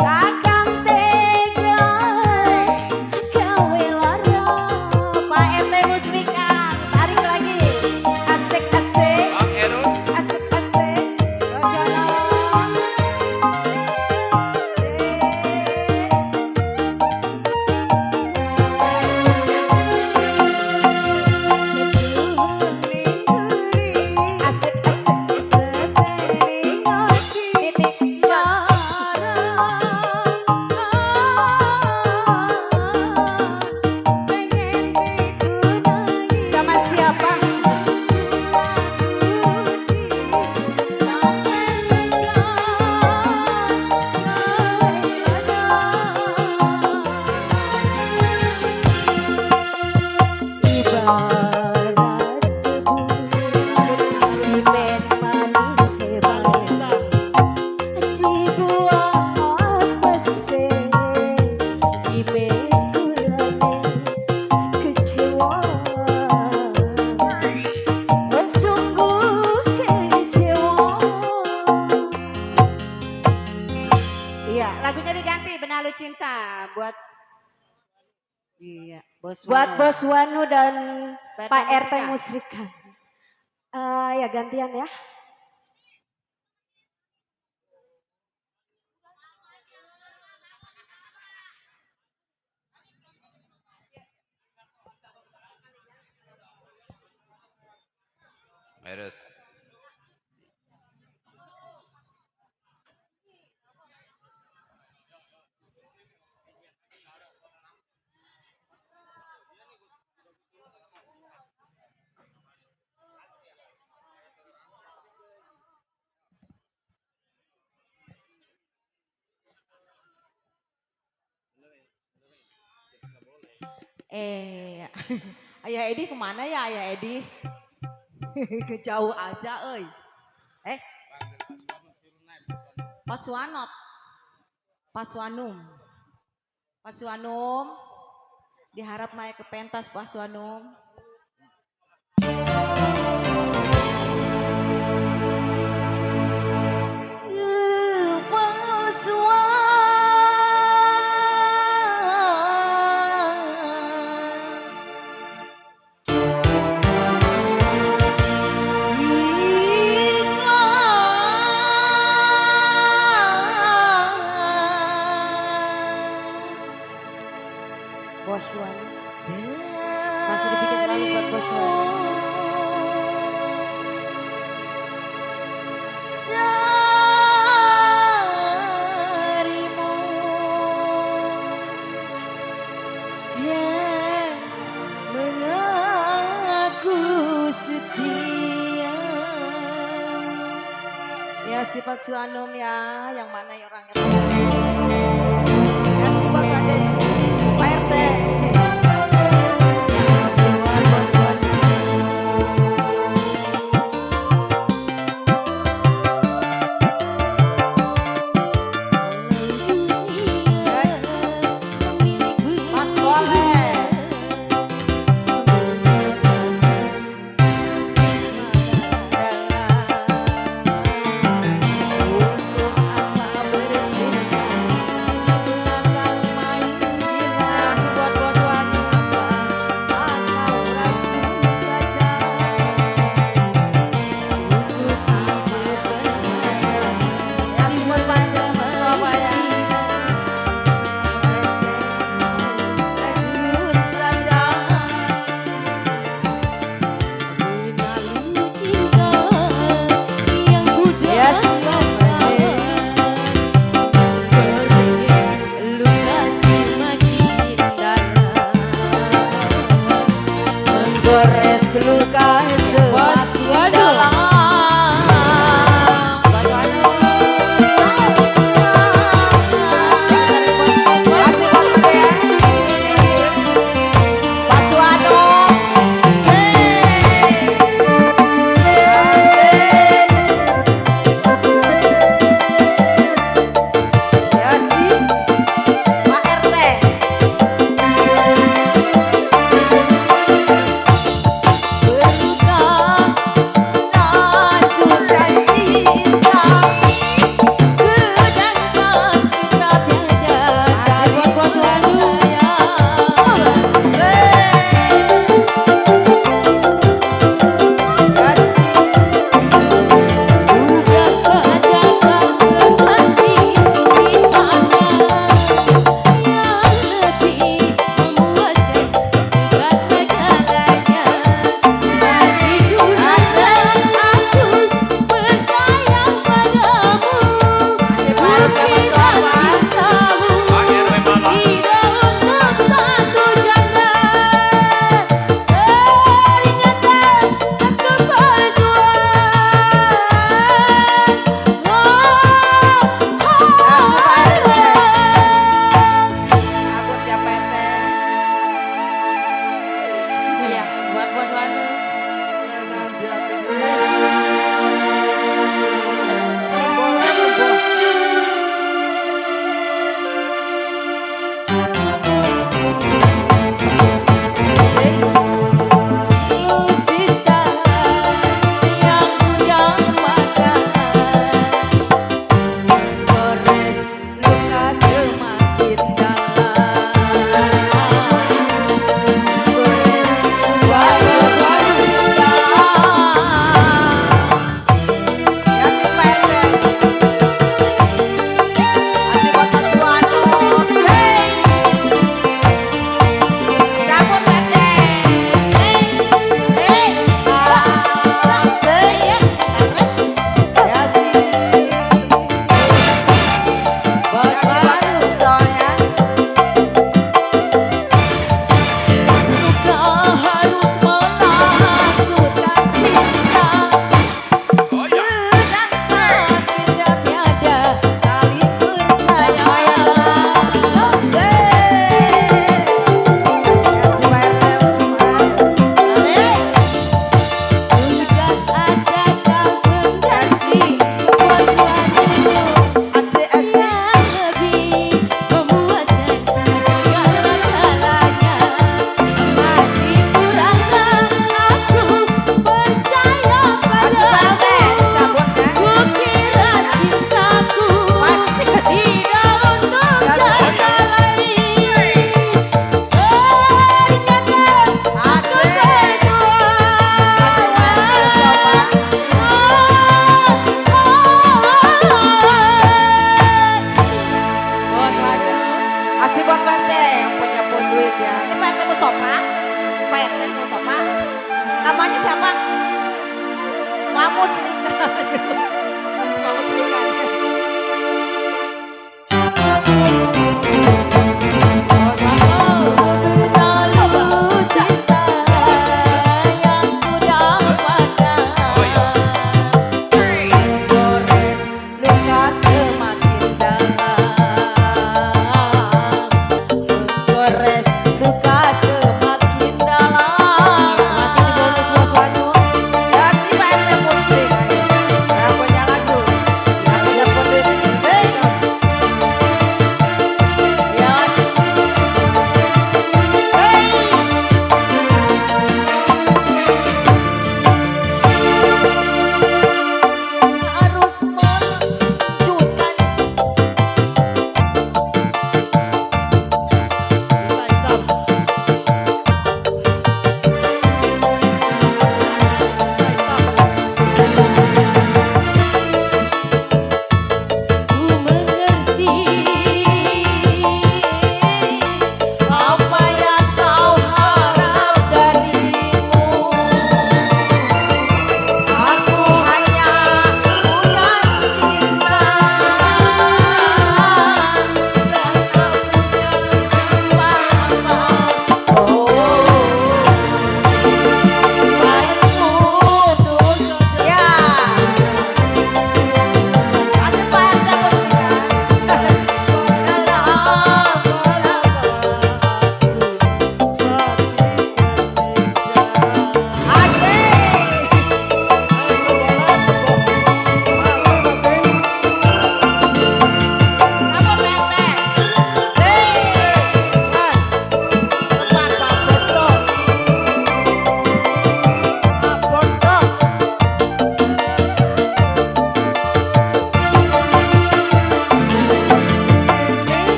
kakang tega gawe lara. Pak RT Musrika, tarik lagi. Asik asik. Asik asik. Bojono. Asik asik. Titik sama siapa? Ibarat tebu di bed manis lebar, dibuang apese di bed kulane kecewa. Oh sungguh kecewa. Iya, lagunya diganti Benalu Cinta buat Buat Bos Wanu dan Pak Pak RT RT Musrika. Ya gantian ya. Terus. Ayah Edi kemana ya Ayah Edi? Jauh aja, euy. Eh, Paswanot, Paswanum, Paswanum. Diharap naik ke pentas Paswanum. Bos Wan. Masih dibikin selalu buat Bos Wan. Darimu yang mengaku setia. Ya si Paswanum ya, yang mana ya orangnya? Ya si Pak Ade, Pak RT. Mas boleh. Untuk apa bercinta? Masih buat PT yang punya pun duit ya. Ini PT Mustafa. PT Mustafa. Namanya siapa? Mamus Lingga. Mamus Lingga. Ya si PT Muslim. Ya punya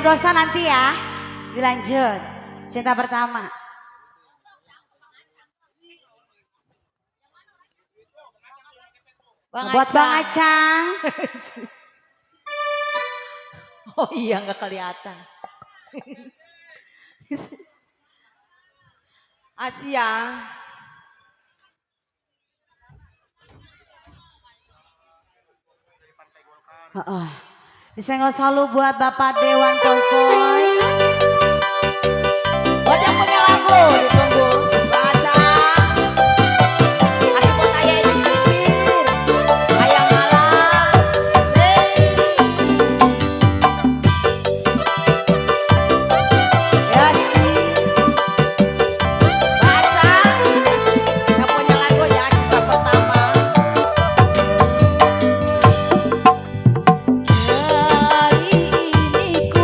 coblosan nanti ya. Dilanjut. Cinta pertama. Buat Bang Acang. Oh iya nggak kelihatan. Asia. Disenggol selalu buat Bapak Dewan Konvoy. Buat yang punya lagu ditunggu. Baca. Kasih buat ayah ini sipir. Ayah malam. Ya sih. Baca. Yang punya lagu ya cinta pertama. Kali ini ku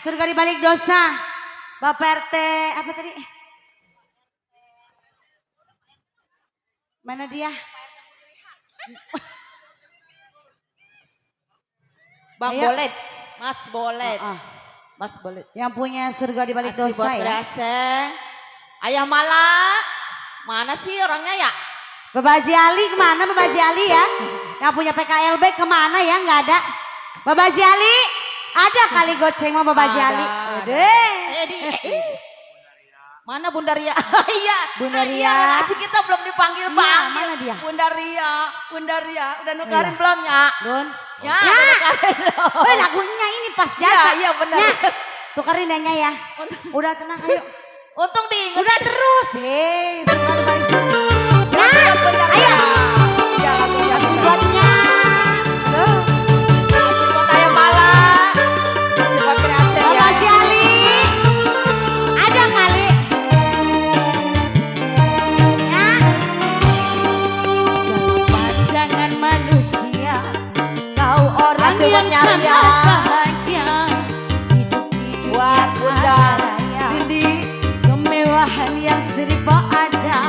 surga di balik dosa. Bapak RT apa tadi? Mana dia? Bang Ayo. Bolet, Mas Bolet, Oh, oh. Mas Bolet. Yang punya surga di balik Kasih dosa buat ya. Reseng. Ayah Mala, mana sih orangnya ya? Bapak Haji Ali kemana Bapak Haji Ali ya? Yang punya PKLB kemana ya? Nggak ada. Bapak Haji Ali, ada kali goceng sama Bapak Haji Ali. Udah. Mana Bunda Ria? Iya. Bunda Ria. Iya, relasi kita belum dipanggil Iya, Bang. mana dia? Bunda Ria, Bunda Ria. Udah Oh, nukarin iya. belum ya? Don. Ya, udah nukarin belum. Oh, lagunya ini pas Iya, jasa. iya benar. Nya, tukerin nanya ya. Udah tenang ayo. Untung diinget. Udah terus. Surga di balik dosa. Kasih buat Bunda Ria. ayo. Iya, lagunya Kasih benar. buatnya. Tuh. Kasih buat Ayah Mala. Kasih buat Reseng Bapak ya. Haji Ali. Ada kali. Ya. Pandangan manusia, kau orang Kasih buat yang Nyari sangat ya. bahagia. Hidup di Buat dunia Bunda raya. Cindy. Kemewahan yang serba ada.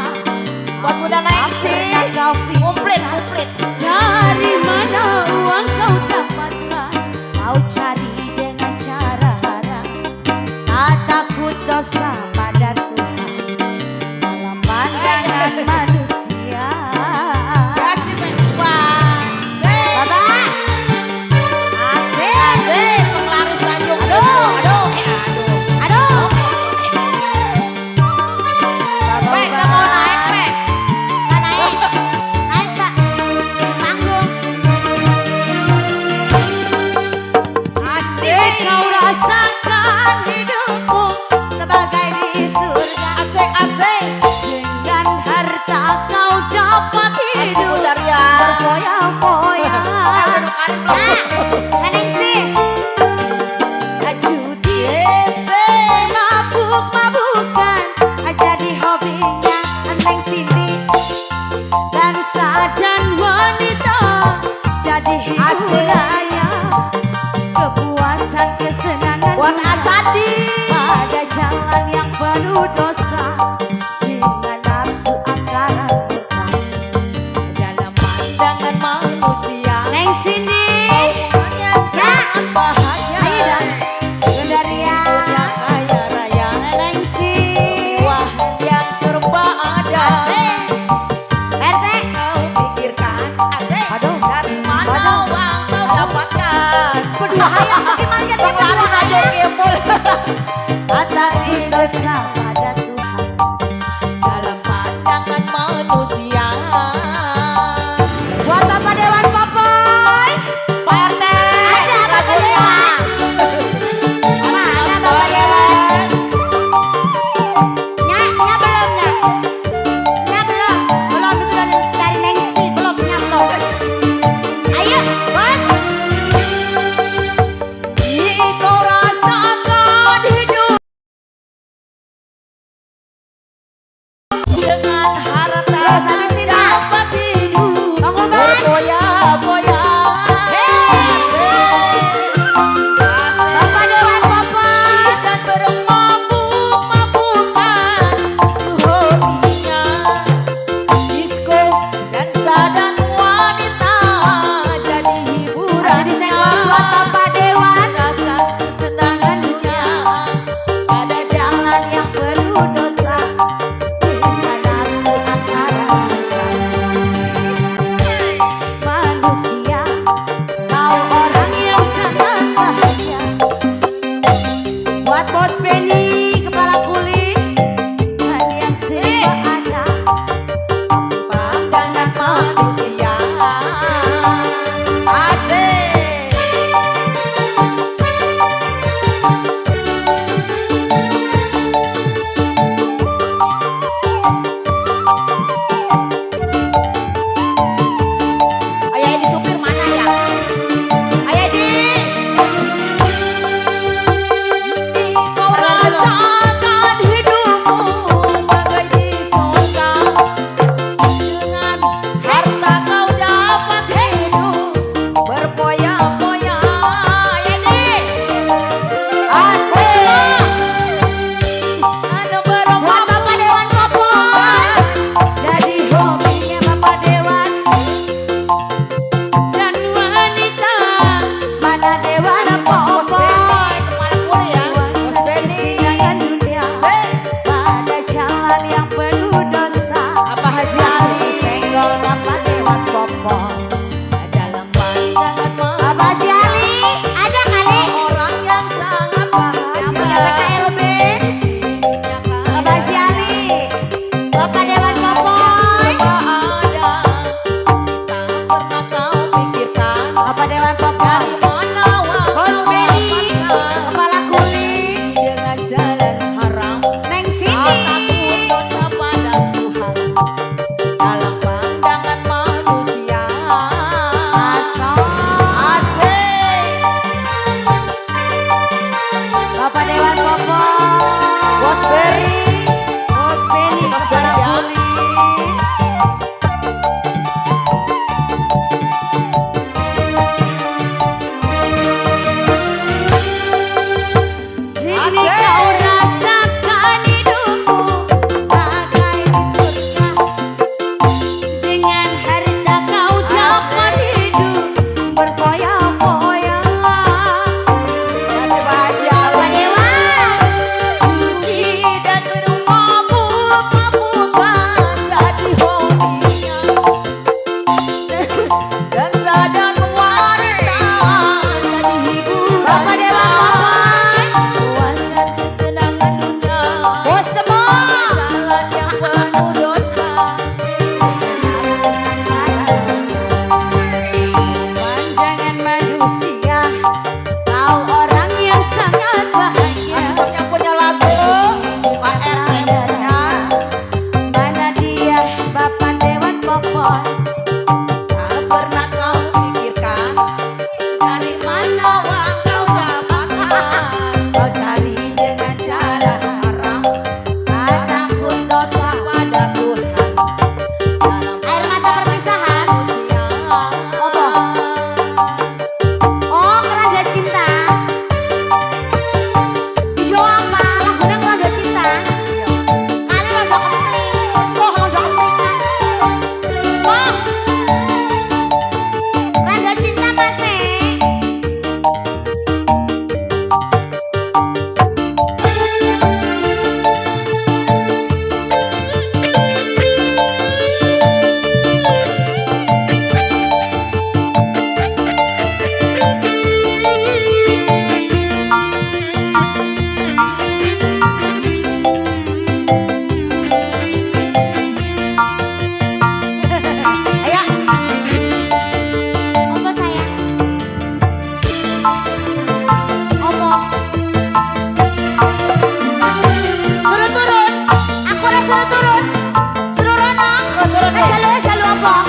apa?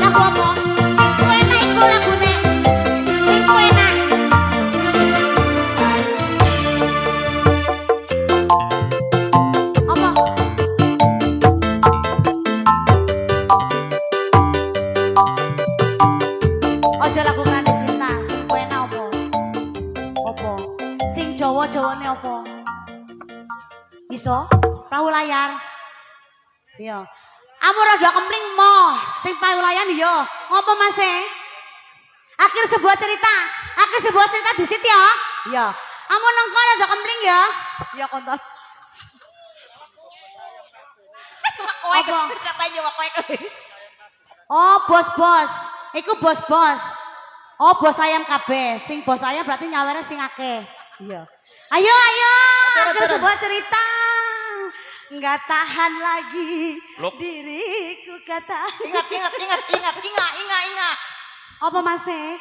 Lagu apa? Sing ku enak iku lagune. Sing ku enak. Apa? Ojo lagu Grande Cinta, sing ku enak apa? Apa? Sing Jawa-Jawane apa? Iso? Perahu layar. Iya. Amur rada kempling mo, sing perahu layar yo. Ngopo Mas e? Akhir sebuah cerita. Akhir sebuah cerita disit ya. Iya. Amur nengko rada kempling ya. Ya kontol. Apa? Katanya kowe. Oh, bos-bos. Iku bos-bos. Oh, bos ayam kabeh. Sing bos ayam berarti nyawere sing akeh. Iya. Ayo, ayo. Akhir sebuah cerita. Enggak tahan lagi diriku kata. Ingat. Apa Mas e?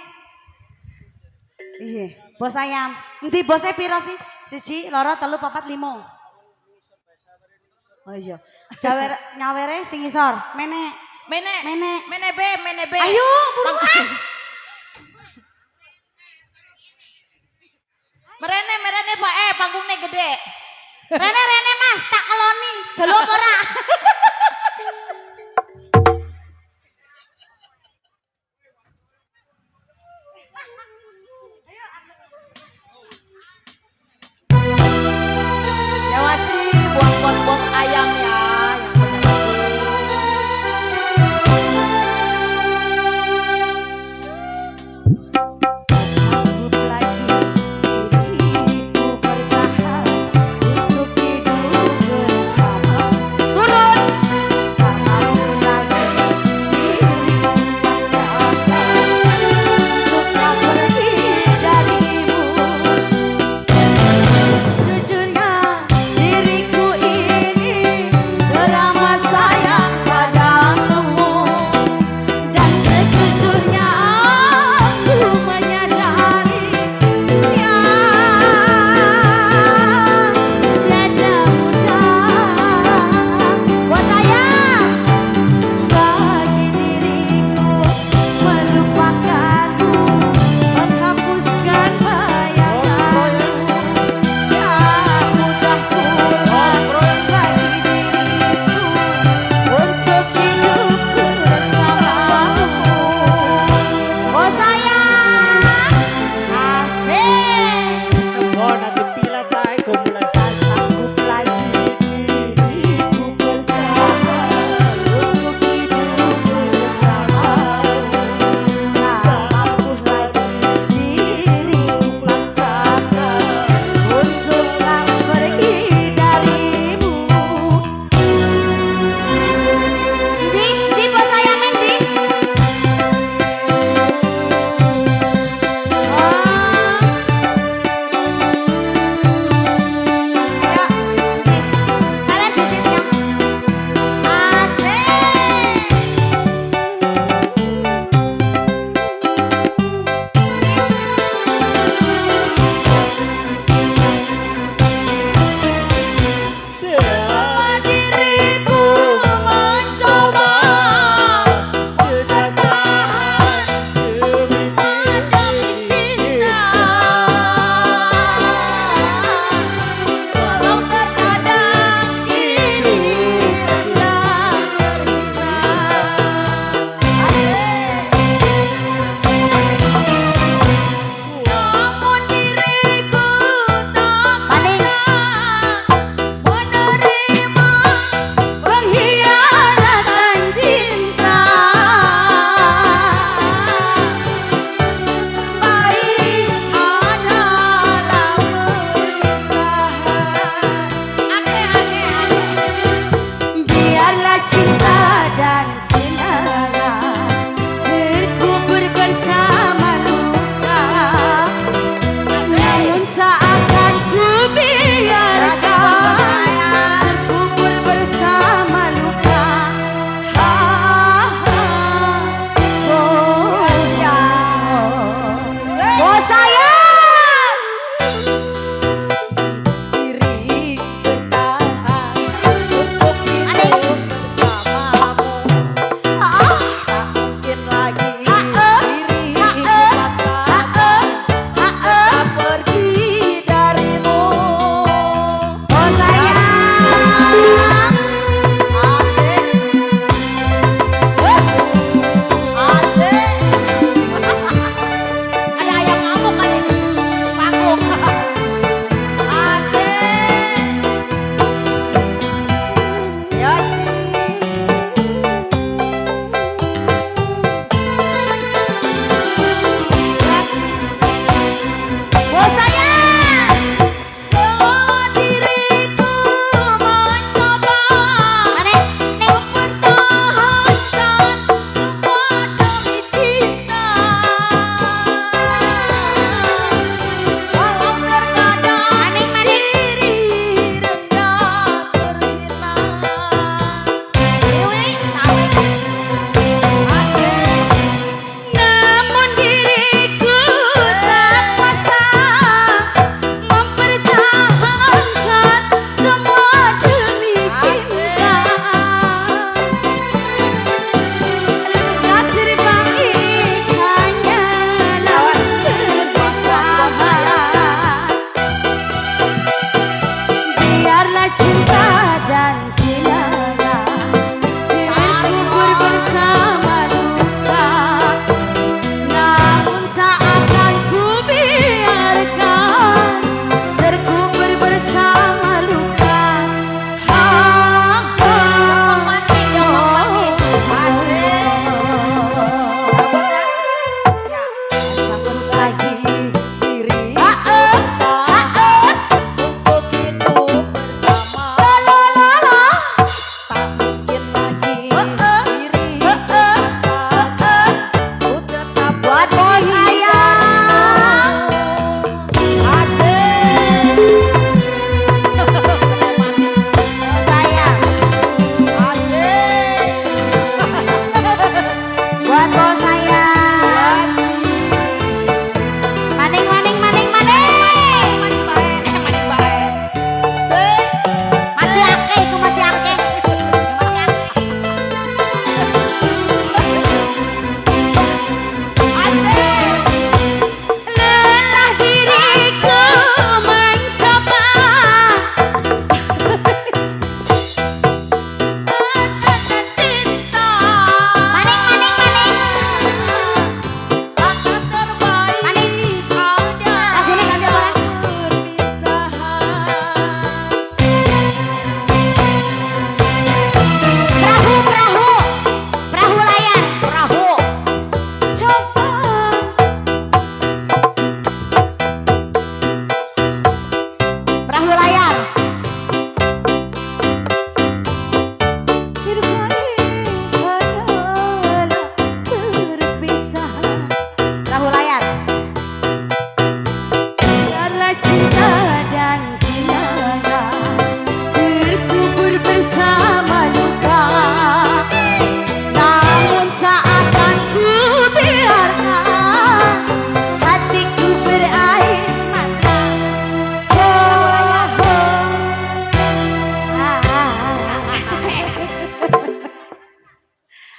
Iya, bos ayam. Endi bose piro sih? 1, 2, 3, 4, 5. Oh iya. Jawer nyawere sing isor. Menek. Mene be. Ayo, buruan. Merene Pak, panggungnya gede. Rene Mas, tak keloni. Jeluk ora? Ya masih buat bos-bos ayam ya. Sanggup lagi diriku bertahan untuk hidup bersama. Turun. Tak mampu lagi diriku paksakan untuk tak pergi darimu. Jujurnya diriku ini teramat sayang padamu. Dan sejujurnya aku menyadari yang tiada mudah buat saya bagi diriku melupakanmu, menghapuskan bayanganmu. Tak mudah pula bagi diriku untuk hidup bersamamu. Oh sayang, asik. Oh nanti pila tayo kung mulai Tak sanggup lagi diriku bertahan untuk hidup bersamamu. Tak mampu lagi diriku paksakan untuk tak pergi darimu. Di bos saya Mendi. Ayo, sabar di sini ya. Asik. Semua diriku mencoba bertahan menghadapi cinta. Walau terkadang ini hendak namun diriku tak menerima pengkhianatan cinta. Baik adalah perpisahan. Biarlah cinta dan kenangan terkubur bersama luka. Namun tak akan ku biarkan terkubur bersama luka. Oh sayang, diri bertahan untuk hidup bersamamu.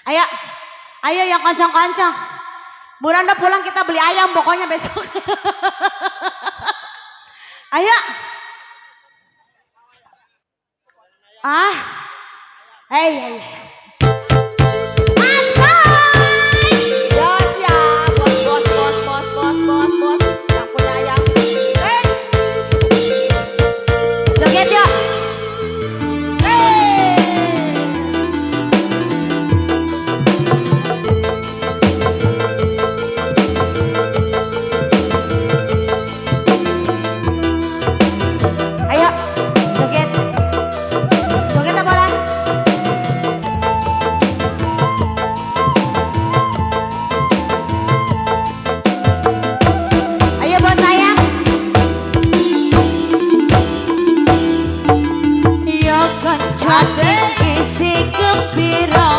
Ayo, ayo yang kencang-kencang. Buranda pulang kita beli ayam pokoknya besok. Ayo. Hey. Jos ya, bos. Yang punya ayam. Hey. Joget yuk. Ayo, joget. Joget apa lah? Ayo bos sayang. Ya kencang isi gembira.